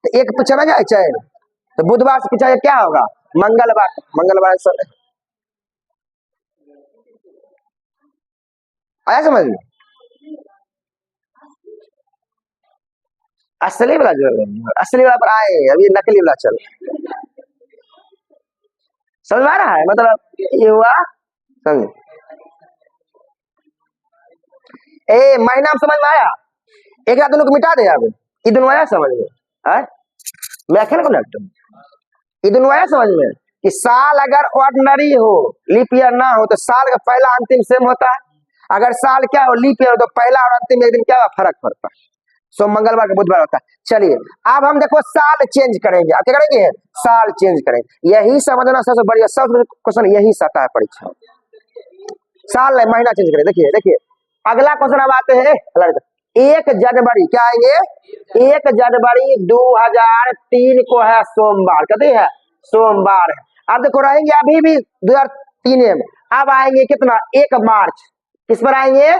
तो 1 पीछे ना जाए चैन। तो बुधवार से पीछे क्या होगा? मंगलवार। मंगलवार सर आया समझ में? असली वाला जो असली वाला पर आए, अभी नकली वाला चल। समझ आ रहा है? मतलब ये हुआ समझ? महीना में समझ में आया? एक रात दोनों को मिटा दे। अब ये दोनों आया समझ में? मैं खेल कनेक्ट ये दोनों आया समझ में? कि साल अगर ऑर्डिनरी हो, लीप ईयर ना हो, तो साल का पहला अंतिम सेम होता है। अगर साल क्या हो, लीप ईयर हो, तो पहला और अंतिम एक दिन क्या फर्क पड़ता है। सो मंगलवार का बुधवार होता है। चलिए अब हम देखो साल चेंज करेंगे। आप क्या करेंगे? साल चेंज करेंगे। यही समझना सबसे बढ़िया सबसे क्वेश्चन यही आता है परीक्षा। साल नहीं महीना चेंज करें। देखिए देखिए अगला क्वेश्चन अब आते हैं 1 जनवरी। क्या आएंगे? 1 जनवरी 2003 को है सोमवार। कहते हैं सोमवार है। अब देखो रहेंगे अभी भी 2003 में। अब आएंगे कितना? 1 मार्च। किस पर आएंगे?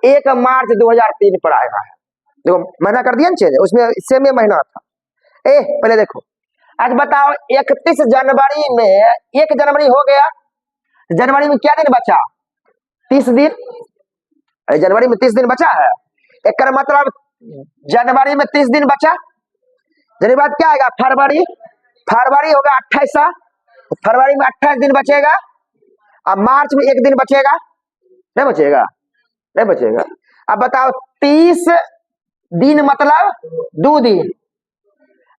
1 मार्च 2003 पर आएगा है। देखो महीना कर दिया चेंज, उसमें सेम महीना था। पहले देखो आज बताओ 31 जनवरी में 1 जनवरी हो गया। जनवरी में क्या दिन बचा? 30 दिन। जनवरी में 30 दिन बचा है। एक मतलब जनवरी में 30 दिन बचा। जनवरी बाद क्या आएगा? फरवरी। फरवरी होगा 28। फरवरी में 28 दिन बचेगा। अब मार्च में 1 दिन बचेगा। नहीं बचेगा? नहीं बचेगा। अब बताओ 30 दिन मतलब 2 दिन,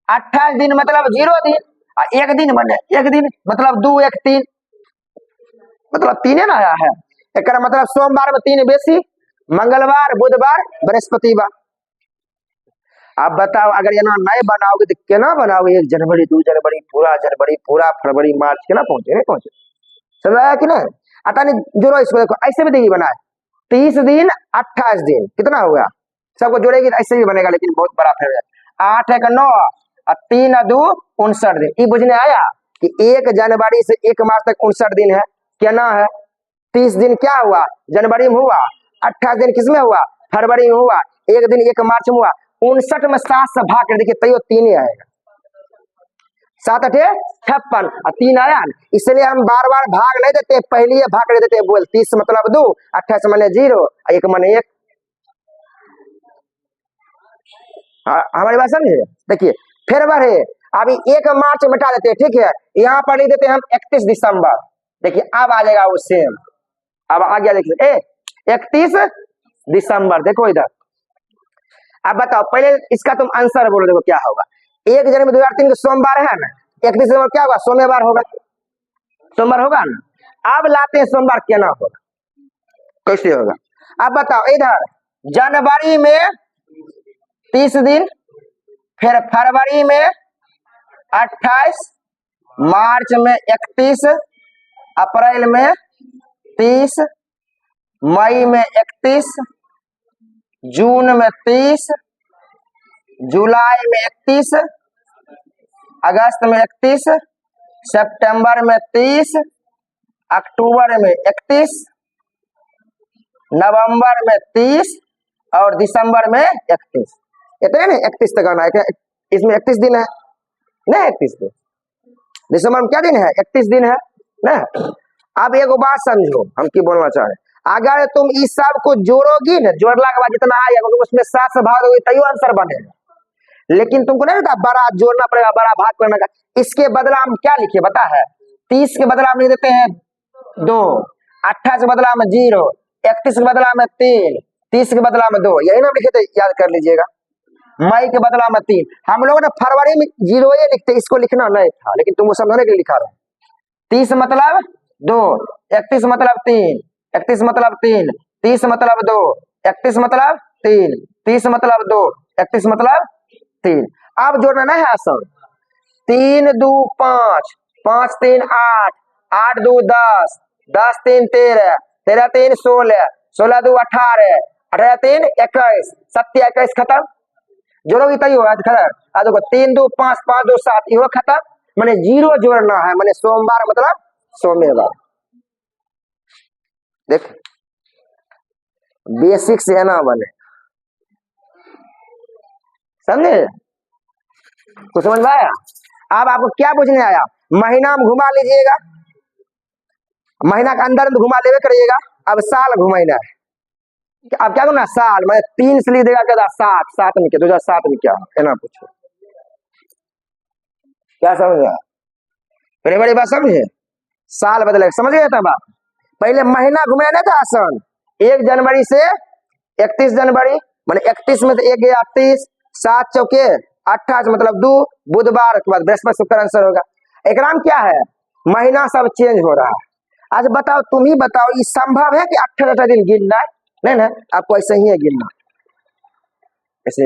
28 दिन मतलब 0 दिन, और 1 दिन बने 1 दिन मतलब 2 1 3 मतलब 3 ना आया है। एक मतलब सोमवार में 3 बेसी, मंगलवार, बुधवार, बृहस्पतिवार। अब बताओ अगर ये नए बनाओगे तो क्या बनाओगे? 1 जनवरी 2 जनवरी पूरा फरवरी मार्च के ना पहुंचे नहीं पहुंचे। समझ आया कि नहीं? अटा नहीं जोड़ो इसको। देखो ऐसे भी देखिए बना है 30 दिन 28 दिन कितना होगा? सबको जोड़ेगी ऐसे भी बनेगा, लेकिन बहुत बड़ा फेर है। 8 1 9 और 3 2 59 दिन। ये बुझने आया कि 1 जनवरी से 1 मार्च तक 59 दिन है। क्या ना है? 30 दिन क्या हुआ? जनवरी में हुआ। 28 दिन किसमें हुआ? फरवरी में हुआ। 1 दिन 1 मार्च में हुआ। 59 में 7 से भाग कर देखिए तैयो 3 ही आएगा। 7 8 56 और 3 आया। इसलिए हम बार बार भाग नहीं देते, पहले ही भाग कर देते। बोल 30 मतलब 2, 28 माने 0, 1 माने 1। हमारी बात समझे? देखिए फिर बढ़े अभी 1 मार्च मिटा देते हैं। ठीक है, यहाँ पर लिख देते हैं हम 31 दिसंबर। देखिए अब आ जाएगा वो सेम। अब आ गया देखिए 31 दिसंबर। देखो इधर। अब बताओ पहले इसका तुम आंसर बोलो। देखो क्या होगा? 1 जनवरी 2003 को सोमवार है ना। 31 दिसंबर क्या होगा? सोमवार होगा। सोमवार होगा ना। अब लाते हैं सोमवार क्या ना होगा, कैसे होगा? अब बताओ इधर जनवरी में 30 दिन, फिर फरवरी में 28, मार्च में 31, अप्रैल में 30, मई में 31, जून में 30, जुलाई में 31, अगस्त में 31, सितंबर में 30, अक्टूबर में 31, नवंबर में 30 और दिसंबर में 31। इतने नहीं 31 तक आना है। इसमें 31 दिन है। ना 31 दिन, दिसंबर में क्या दिन है? 31 दिन है ना। अब एगो बात समझो हम की बोलना चाह रहे हैं, अगर तुम इस सब को जोड़ोगी ना, जोड़ला के बाद जितना आएगा उसमें 7 से भाग दोगे तैयो आंसर बनेगा, लेकिन तुमको नहीं पता बड़ा जोड़ना पड़ेगा, बड़ा भाग करना का। इसके बदला हम क्या लिखे बता है? 30 के बदला हम लिख देते हैं 2, 28 के बदला में 0, 31 के बदला में 3, 30 के बदला में 2, यही ना लिखे थे, याद कर लीजिएगा। मई के बदला में 3, हम लोग ने फरवरी में 0 लिखते, इसको लिखना नहीं था, लेकिन तुमको समझने के लिए लिखा रहा। 30 मतलब 2, 31 मतलब 3, 31 मतलब 3, 30 मतलब 2, 31 मतलब 3, 30 मतलब 2, 31 मतलब 3। अब जोड़ना नहीं है आसान। 3 2 5, 5 3 8, 8 2 10, 10 3 13, 13 3 16, 16 2 18, 18 3 21, 7 21 खत्म। जोड़ोगी तैयो खत्म। आ देखो 3 2 5, 5 2 7, इहो खत्म। मैंने 0 जोड़ना है, मैंने सोमवार मतलब सोमवार। देख बेसिक से है ना बने, समझे? कुछ समझ में आया? अब आपको क्या पूछने आया? महीना में घुमा लीजिएगा, महीना के अंदर में घुमा लेवे करिएगा। अब साल घुमाना है, अब क्या करना? साल मैं 3 से लिख देगा क्या? 7, 7 में क्या 2007 में क्या है ना? पूछो क्या समझ में? पहले बड़ी बात समझे, साल बदले समझ गए तब आप। पहले महीना घुमाना था आसान, 1 जनवरी से 31 जनवरी, मैंने 31 में से 1 गया 30, 7 चौके 28 मतलब 2, बुधवार के बाद बृहस्पति शुक्र आंसर होगा। एक नाम क्या है? महीना सब चेंज हो रहा है। आज बताओ, तुम ही बताओ, ये संभव है कि 18 दिन गिनना? नहीं ना, आपको ऐसे ही है गिनना, ऐसे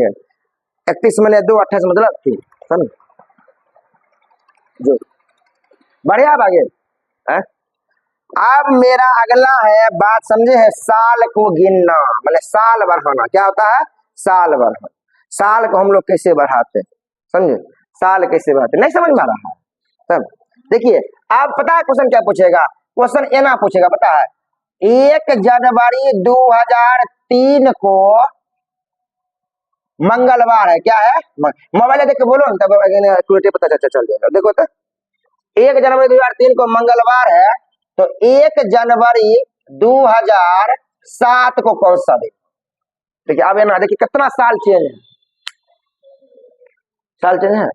31 में 2, 28 मतलब 3, समझ जो बढ़िया आगे है। अब मेरा अगला है बात, समझे है, साल को गिनना, मतलब साल बढ़ाना। क्या होता है? साल बढ़ाना। साल को हम लोग कैसे बढ़ाते हैं, समझे? साल कैसे बढ़ाते, नहीं समझ में आ रहा है सब? देखिए आप, पता है क्वेश्चन क्या पूछेगा? क्वेश्चन ए ना पूछेगा, पता है? 1 जनवरी 2003 को मंगलवार है, क्या है? मोबाइल देख के बोलो ना, तब पता चल जाएगा। देखो तो 1 जनवरी 2003 को मंगलवार है, तो 1 जनवरी 2007 को कौन सा दिन? देखिए अब ना, देखिए कितना साल चेंज है, साल चेंज है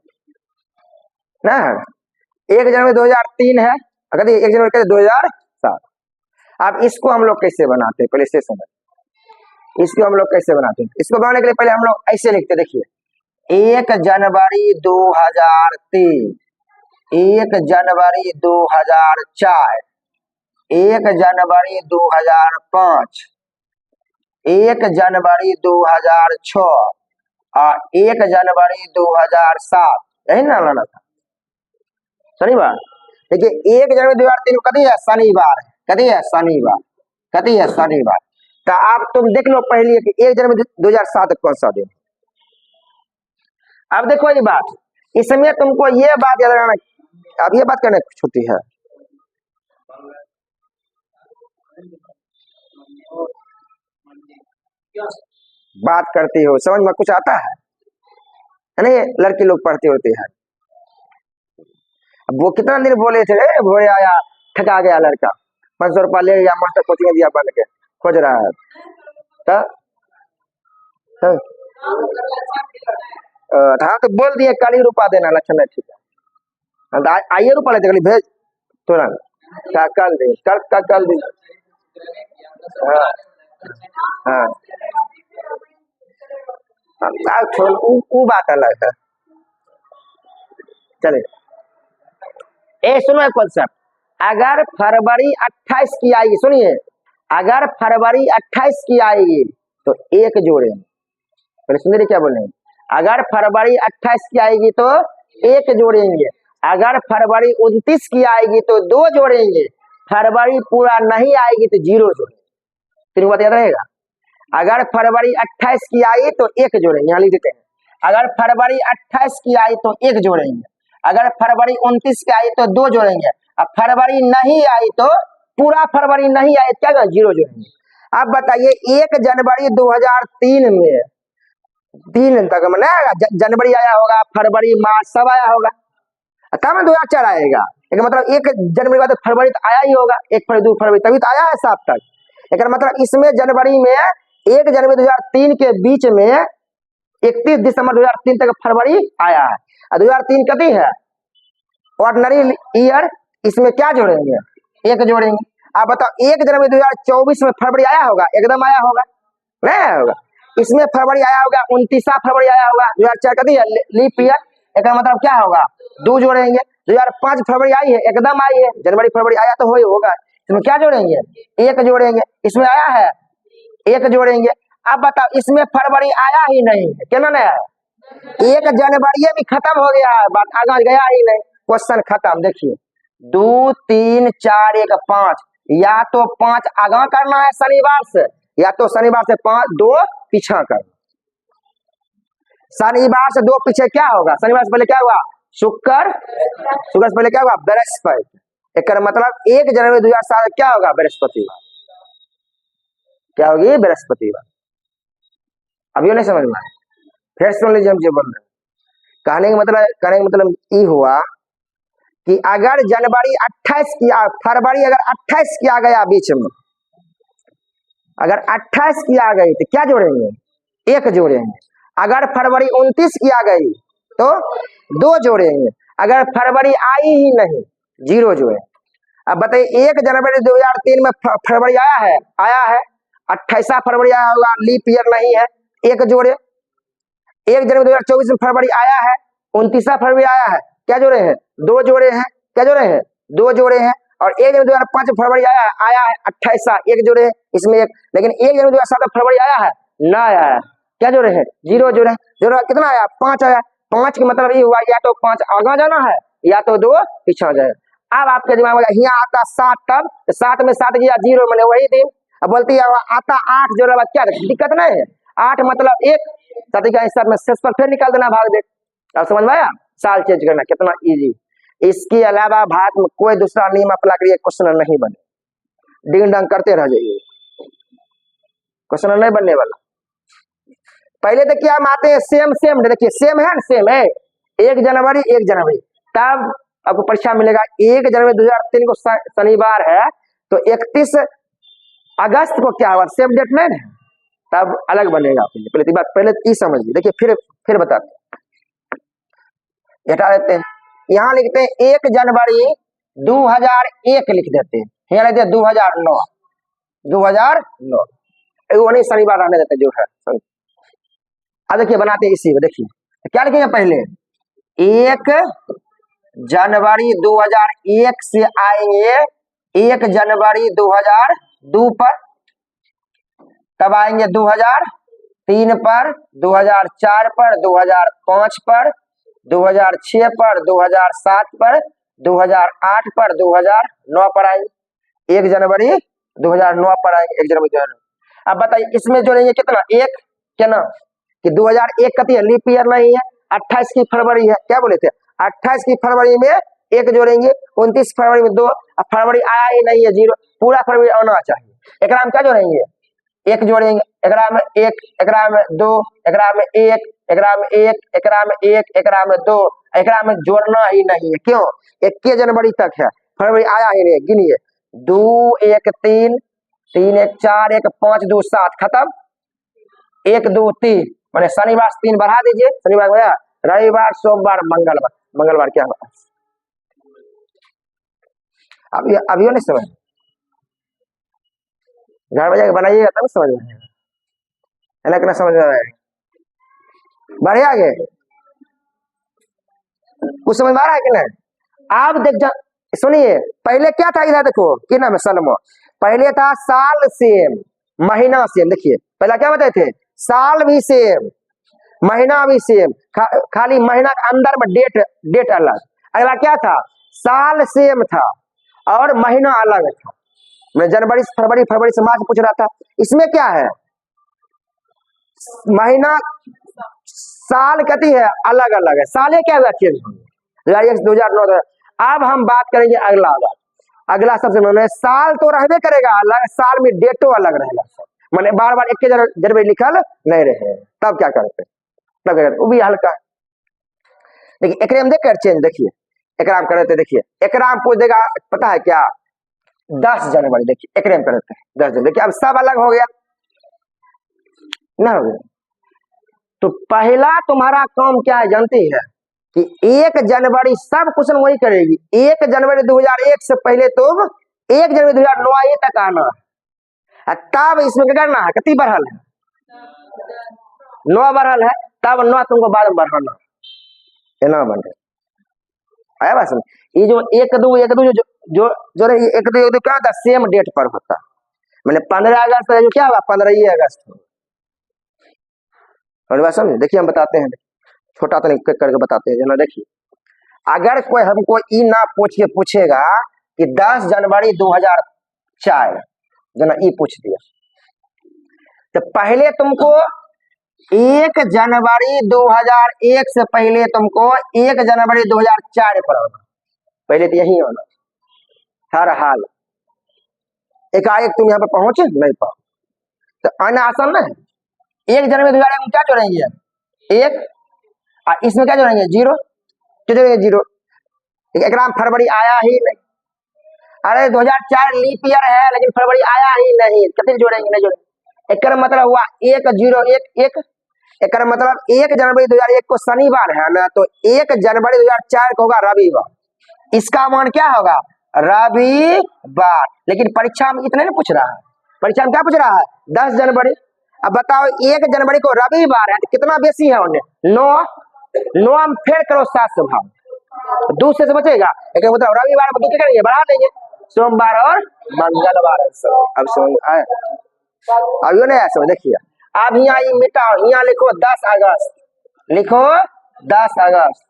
ना। 1 जनवरी 2003 है, अगर 1 जनवरी 2007। अब इसको हम लोग कैसे बनाते हैं, पहले से समझ। इसको हम लोग कैसे बनाते हैं? इसको बनाने के लिए पहले हम लोग ऐसे लिखते, देखिए 1 जनवरी 2003, 1 जनवरी 2004, 1 जनवरी 2005, 1 जनवरी 2006 और 1 जनवरी 2007, यही ना लाना था शनिवार। देखिए 1 जनवरी 2003 कभी है? शनिवार है, कभी है? शनिवार, कभी है? शनिवार। तो आप तुम देख लो पहले कि 1 जनवरी 2007 कौन सा दिन। अब देखो ये बात, इसमें तुमको ये बात याद रखना, अब ये बात करने छुट्टी है। बात करती हो, समझ में कुछ आता है नहीं? लड़की लोग पढ़ती होती है। अब वो कितना दिन बोले थे, भोरे आया ठगा गया लड़का, 500 रुपया ले गया, मास्टर कोचिंग दिया बन के खोज रहा है। हाँ तो बोल दिए कल ही रुपया देना, लक्षण है, ठीक है आइए रुपया लेते, कल भेज तुरंत, कल दे, कल दे। हाँ हाँ छोड़, वो बात अलग है। चले ए सुनो एक कॉन्सेप्ट, अगर फरवरी 28 की आएगी, सुनिए, अगर फरवरी 28 की आएगी तो 1 जोड़ेंगे। पहले सुनिए क्या बोल रहे हैं, अगर फरवरी 28 की आएगी तो 1 जोड़ेंगे, अगर फरवरी 29 की आएगी तो 2 जोड़ेंगे, फरवरी पूरा नहीं आएगी तो 0 जोड़ेंगे। तीन बात याद रहेगा। अगर फरवरी 28 की आई तो 1 जोड़ेंगे, यहाँ लिख देते हैं। अगर फरवरी 28 की आई तो 1 जोड़ेंगे, अगर फरवरी 29 की आई तो 2 जोड़ेंगे, अब फरवरी नहीं आई तो पूरा फरवरी नहीं आई क्या 0 जोड़ेंगे। अब बताइए 1 जनवरी 2003 में 3 तक मैंने जनवरी आया होगा, फरवरी मार्च सब आया होगा, तब 2004 आएगा। एक मतलब 1 जनवरी बाद फरवरी तो आया ही होगा, 1 फरवरी 2 फरवरी तभी तो आया है 7 तक। एक मतलब इसमें जनवरी में 1 जनवरी 2003 के बीच में 31 दिसंबर 2003 तक फरवरी आया है। 2003 कभी है ऑर्डिनरी ईयर, इसमें क्या जोड़ेंगे? 1 जोड़ेंगे। आप बताओ 1 जनवरी 2024 में फरवरी आया होगा? एकदम आया होगा? नहीं आया होगा। इसमें फरवरी आया होगा, 29 फरवरी आया होगा। 2004 कभी है लीप ईयर, एक मतलब क्या होगा? 2 जोड़ेंगे। 2005 फरवरी आई है, एकदम आई है। जनवरी फरवरी आया तो होगा, इसमें क्या जोड़ेंगे? 1 जोड़ेंगे। इसमें आया है 1 जोड़ेंगे। अब बताओ इसमें फरवरी आया ही नहीं है, क्या नहीं आया? 1 जनवरी भी खत्म हो गया है, बात आगे गया ही नहीं, क्वेश्चन खत्म। देखिए 2 3 4 1 5, या तो 5 आगा करना है शनिवार से, या तो शनिवार से 5 2 पीछा करना। शनिवार से 2 पीछे क्या होगा? शनिवार से पहले क्या हुआ? शुक्र। शुक्र से पहले क्या हुआ? बृहस्पति। एक मतलब 1 जनवरी 2007 क्या होगा? बृहस्पतिवार। क्या होगी? बृहस्पतिवार। अभी नहीं समझ में आया? फिर सुन लीजिए हम जो बोल रहे हैं। कहने का मतलब ये हुआ कि अगर जनवरी 28 किया, फरवरी अगर 28 किया गया बीच में, अगर 28 किया गई तो क्या जोड़ेंगे? 1 जोड़ेंगे। अगर फरवरी 29 किया गई तो 2 जोड़ेंगे। अगर फरवरी आई ही नहीं, 0 जोड़े। अब बताइए 1 जनवरी 2003 में फरवरी आया है? आया है। 28 फरवरी आया होगा, लीप ईयर नहीं है, 1 जोड़े। 1 जनवरी 2024 में फरवरी आया है, 29 फरवरी आया है, क्या जोड़े हैं? 2 जोड़े हैं। क्या जोड़े हैं? 2 जोड़े हैं। और 1 जनवरी 2005 फरवरी आया है 28, 1 जोड़े हैं, इसमें 1। लेकिन 1 जनवरी 2007 फरवरी आया है ना? आया है, क्या जोड़े हैं? 0 जोड़े। जोड़ा कितना आया? 5 आया। 5 का मतलब ये हुआ या तो 5 आगा जाना है, या तो 2 पीछा जाए। अब आपके दिमाग में यहाँ आता 7, तब 7 में 7 गया 0, मैंने वही दिन। अब बोलती है आता 8 जोड़ा, क्या दिक्कत नहीं है? 8 मतलब 1 साथी का हिस्सा में शेष पर फिर निकाल देना, भाग दे। अब समझ में आया? साल चेंज करना कितना इजी। इसके अलावा भारत में कोई दूसरा नियम अप्लाई करिए, क्वेश्चन नहीं बने। डिंग डंग करते रह जाइए, क्वेश्चन नहीं बनने वाला। पहले तो क्या हम आते हैं सेम सेम, देखिए सेम है ना, सेम है 1 जनवरी 1 जनवरी। तब आपको परीक्षा मिलेगा 1 जनवरी 2003 को शनिवार है, तो 31 अगस्त को क्या हुआ? सेम डेट नहीं है, तब अलग बनेगा। पहले बात पहले ई समझिए। देखिए फिर बताते हटा देते हैं। यहाँ लिखते हैं 1 जनवरी 2001 लिख देते हैं, यहाँ लिखते हैं 2009। 2009 वो नहीं, शनिवार रहने देते जो है। अब देखिए बनाते हैं इसी में। देखिए क्या लिखेंगे? पहले 1 जनवरी 2001 से आएंगे 1 जनवरी 2002 पर, तब आएंगे 2003 पर, 2004 पर, 2005 पर, 2006 पर, 2007 पर, 2008 पर, 2009 पर आएंगे। 1 जनवरी 2009 पर आएंगे, 1 जनवरी 2009। अब बताइए इसमें जोड़ेंगे कितना? 1, क्या ना कि 2001 कती है, लीप ईयर नहीं है। 28 की फरवरी है, क्या बोले थे? 28 की फरवरी में 1 जोड़ेंगे, 29 फरवरी में 2। अब फरवरी आया ही नहीं है, 0। पूरा फरवरी आना चाहिए। एक में क्या जोड़ेंगे? 1 जोड़ेंगे। एक में 1, एक में 2, एक में 1, एक में 1, एक में 1, एक में 2, एक में जोड़ना ही नहीं है। क्यों? 21 जनवरी तक है, फरवरी आया ही नहीं। गिनिए 2 1 3, 3 1 4, 1 5 2 7, खत्म। 1 2 3 मैंने शनिवार 3 बढ़ा दीजिए, शनिवार गया, रविवार, सोमवार, मंगलवार। मंगलवार क्या हुआ? अभी नहीं समझ, घर बजा के बनाइएगा तब समझ में आएगा, ना समझ में आएगा। बढ़िया आगे कुछ समझ में आ रहा है कि नहीं? आप देख सुनिए, पहले क्या था इधर देखो, कि नाम है सलमो। पहले था साल सेम, महीना सेम। देखिए पहला क्या बताए थे? साल भी सेम, महीना भी सेम, खाली महीना के अंदर में डेट अलग। अगला क्या था? साल सेम था और महीना अलग था। मैं जनवरी से फरवरी, फरवरी से मार्च पूछ रहा था। इसमें क्या है? महीना साल कहती है अलग अलग है, साले क्या हुआ? चेंज हो गया 2009। अब हम बात करेंगे अगला बात। अगला सबसे मैंने साल तो रहबे करेगा अलग, साल में डेटो अलग रहेगा। मैंने बार बार 1 जनवरी लिखल नहीं रहे, तब क्या करते? तब वो भी हल्का। देखिए एक देख कर चेंज। देखिए एकराम कर देते, देखिए एकराम पूछ देगा पता है क्या 10 जनवरी, देखिए एकराम कर देते हैं 10 जनवरी। देखिए अब सब अलग हो गया ना, हो गया। तो पहला तुम्हारा काम क्या है जानती है कि 1 जनवरी सब क्वेश्चन वही करेगी। 1 जनवरी 2001 से पहले तुम 1 जनवरी 2009 तक आना है, तब इसमें क्या करना है, कितनी बढ़ल है 9 बढ़ल है, तब 9 तुमको बाद में बढ़ाना है ना बन आया बात समझ। ये जो 1-2 जो जो जो 1-2 क्या होता है सेम डेट पर होता है, मैंने 15 अगस्त जो क्या होगा 15 अगस्त और बात समझे। देखिए हम बताते हैं, छोटा तो नहीं करके बताते हैं जना। देखिए अगर कोई हमको ई ना पूछ के पूछेगा कि 10 जनवरी 2004 जना ई पूछ दिया, तो पहले तुमको 1 जनवरी 2001 से पहले तुमको 1 जनवरी 2004 पर आना, पहले तो यही होना हर हाल। एकाएक तुम यहाँ पर पहुंचे नहीं पाओ तो आना आसान ना है। 1 जनवरी 2001 में क्या जोड़ेंगे 1 और इसमें क्या जोड़ेंगे 0, क्या जोड़ेंगे 0। एक फरवरी आया ही नहीं, अरे 2004 लीप ईयर है लेकिन फरवरी आया ही नहीं, कितने जोड़ेंगे नहीं जोड़ेंगे। एक मतलब हुआ 1-0-1-1, एक मतलब 1 जनवरी 2001 को शनिवार है ना, तो 1 जनवरी 2004 को होगा रविवार, इसका मान क्या होगा रविवार। लेकिन परीक्षा में इतने नहीं पूछ रहा है, परीक्षा में क्या पूछ रहा है 10 जनवरी। अब बताओ 1 जनवरी को रविवार है तो कितना बेसी है उन्हें 9 हम फेर करो 7 से भाग, 2 से बचेगा, एक मतलब रविवार में 2 क्या करेंगे बढ़ा देंगे, सोमवार और मंगलवार। अब समझ आए, अब यो नहीं ऐसा देखिए। अब यहाँ ये मिटाओ, यहाँ लिखो 10 अगस्त, लिखो 10 अगस्त,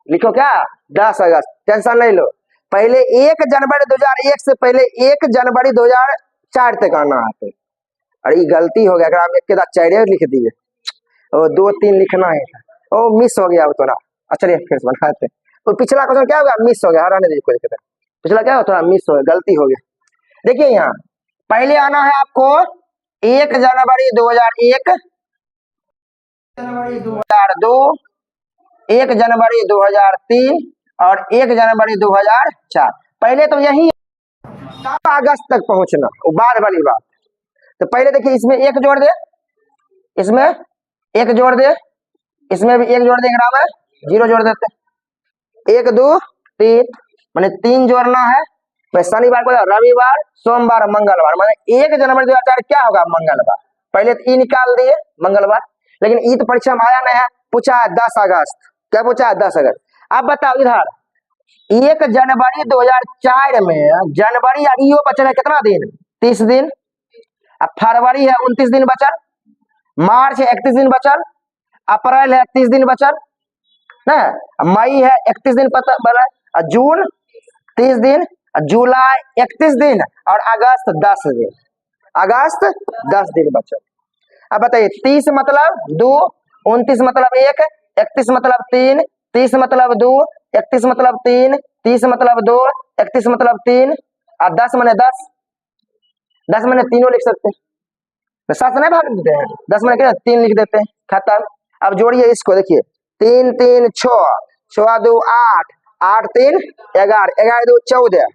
लिखो क्या 10 अगस्त, टेंशन नहीं लो। पहले 1 जनवरी 2001 से पहले 1 जनवरी 2004 तक आना है। अरे ये गलती हो गया, अगर हम एक के साथ 4 लिख दिए और 2-3 लिखना है, ओ मिस हो गया थोड़ा। अच्छा फिर से बनाते हैं, तो पिछला क्वेश्चन क्या हो गया मिस हो गया, हराने दीजिए कोई, पिछला क्या हो थोड़ा मिस हो गया, गलती हो गया। देखिए यहाँ पहले आना है आपको 1 जनवरी 2001, जनवरी 2002, 1 जनवरी 2003 और 1 जनवरी 2004। पहले तो यही 7 अगस्त तक पहुंचना, वो बाद वाली बात। तो पहले देखिए इसमें 1 जोड़ दे, इसमें 1 जोड़ दे, इसमें भी 1 जोड़ देंगे, 0 जोड़ देते, 1-2-3 मैंने 3 जोड़ना है। शनिवार को रविवार सोमवार मंगलवार, मैंने 1 जनवरी 2004 क्या होगा मंगलवार, पहले तो ई निकाल दिए मंगलवार। लेकिन ई तो परीक्षा में आया नहीं है, पूछा है 10 अगस्त, क्या पूछा है 10 अगस्त। अब बताओ इधर 1 जनवरी 2004 में जनवरी अभी बचल है कितना दिन 30 दिन, अब फरवरी है 29 दिन बचल, मार्च है 31 दिन बचल, अप्रैल है 30 दिन बचल ना, मई है 31 दिन बचल, जून 30 दिन, जुलाई 31 दिन और अगस्त 10 दिन, अगस्त 10 दिन बचल। अब बताइए 30 मतलब 2, 29 मतलब 1, 31 मतलब 3, 30 मतलब 2, 31 मतलब 3, 30 मतलब 2, 31 मतलब 3 और 10 मैंने 10, 10 मैंने तीनों लिख सकते हैं, तो 7 नहीं भाग देते हैं, 10 मैंने क्या 3 लिख देते हैं, खत्म। अब जोड़िए इसको, देखिए 3-3 6, 6-2 8, 8-3 11, 11-2 14,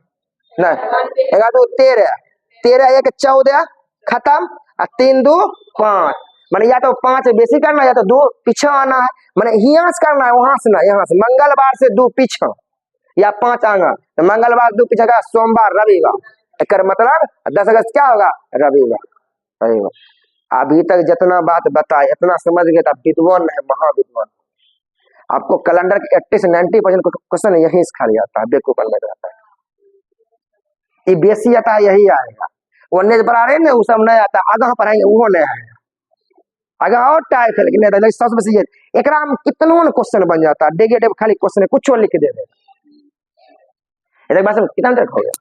नहीं 11-2 13, 13-1 14, खत्म। 3-2 5, मैंने या तो 5 बेसी करना है या तो 2 पीछे आना है, मैंने यहाँ से करना है वहां से ना, यहाँ से मंगलवार से 2 पीछे या 5 आना, तो मंगलवार 2 पीछे का सोमवार रविवार, एक मतलब 10 अगस्त क्या होगा रविवार। अभी तक जितना बात बताए इतना समझ गए तो विद्वान है, महाविद्वान। आपको कैलेंडर के 80 से 90% क्वेश्चन यही से खाली आता है, बेवकूफ बनने आता है, ये बेसी आता है यही आएगा, वो नहीं पढ़ा रहे ना वो सब नहीं आता, आगे पढ़ाएंगे वो नहीं आएगा, आगे और टाइप है लेकिन नहीं सबसे बेसी एक कितना क्वेश्चन बन जाता है, डेगे डेग खाली क्वेश्चन है कुछ लिख दे देगा। कितना तक हो गया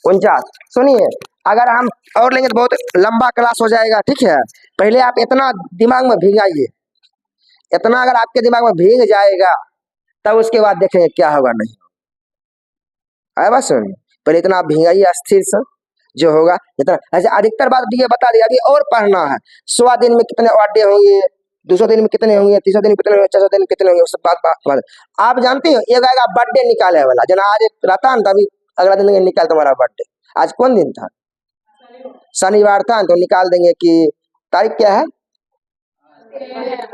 49। सुनिए अगर हम और लेंगे तो बहुत लंबा क्लास हो जाएगा, ठीक है। पहले आप इतना दिमाग में भिगाइए, इतना अगर आपके दिमाग में भीग जाएगा तब उसके बाद देखेंगे क्या होगा नहीं है बस। पहले इतना भिगाइए अस्थिर से, जो होगा इतना। ऐसे अधिकतर बात ये बता दिया, अभी और पढ़ना है 100 दिन में कितने वाद्य होंगे, 200 दिन में कितने होंगे, 300 दिन में कितने होंगे, 400 दिन में कितने होंगे, उससे बात। आप जानते हो एक आएगा बर्थडे निकाले वाला, जना आज एक रहता है तभी अगला दिन निकाल तुम्हारा बर्थडे। आज कौन दिन था? शनिवार था, तो निकाल देंगे कि तारीख क्या है,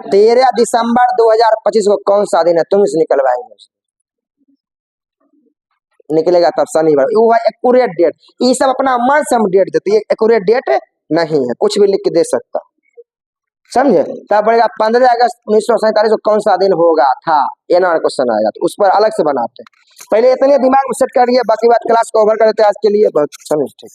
13 दिसंबर 2025 को कौन सा दिन है, तुम इसे निकलवाएंगे, निकलेगा तब शनिवार। वो है एक्यूरेट डेट। ये सब अपना मन से हम डेट देते, एक्यूरेट डेट नहीं है, कुछ भी लिख के दे सकता, समझे। तब बढ़ेगा 15 अगस्त 1947 को कौन सा दिन होगा था, एनआर क्वेश्चन आएगा, तो उस पर अलग से बनाते हैं। पहले इतने दिमाग में सेट करिए, बाकी बात क्लास को ओवर कर देते हैं आज के लिए। बहुत समझ ठीक।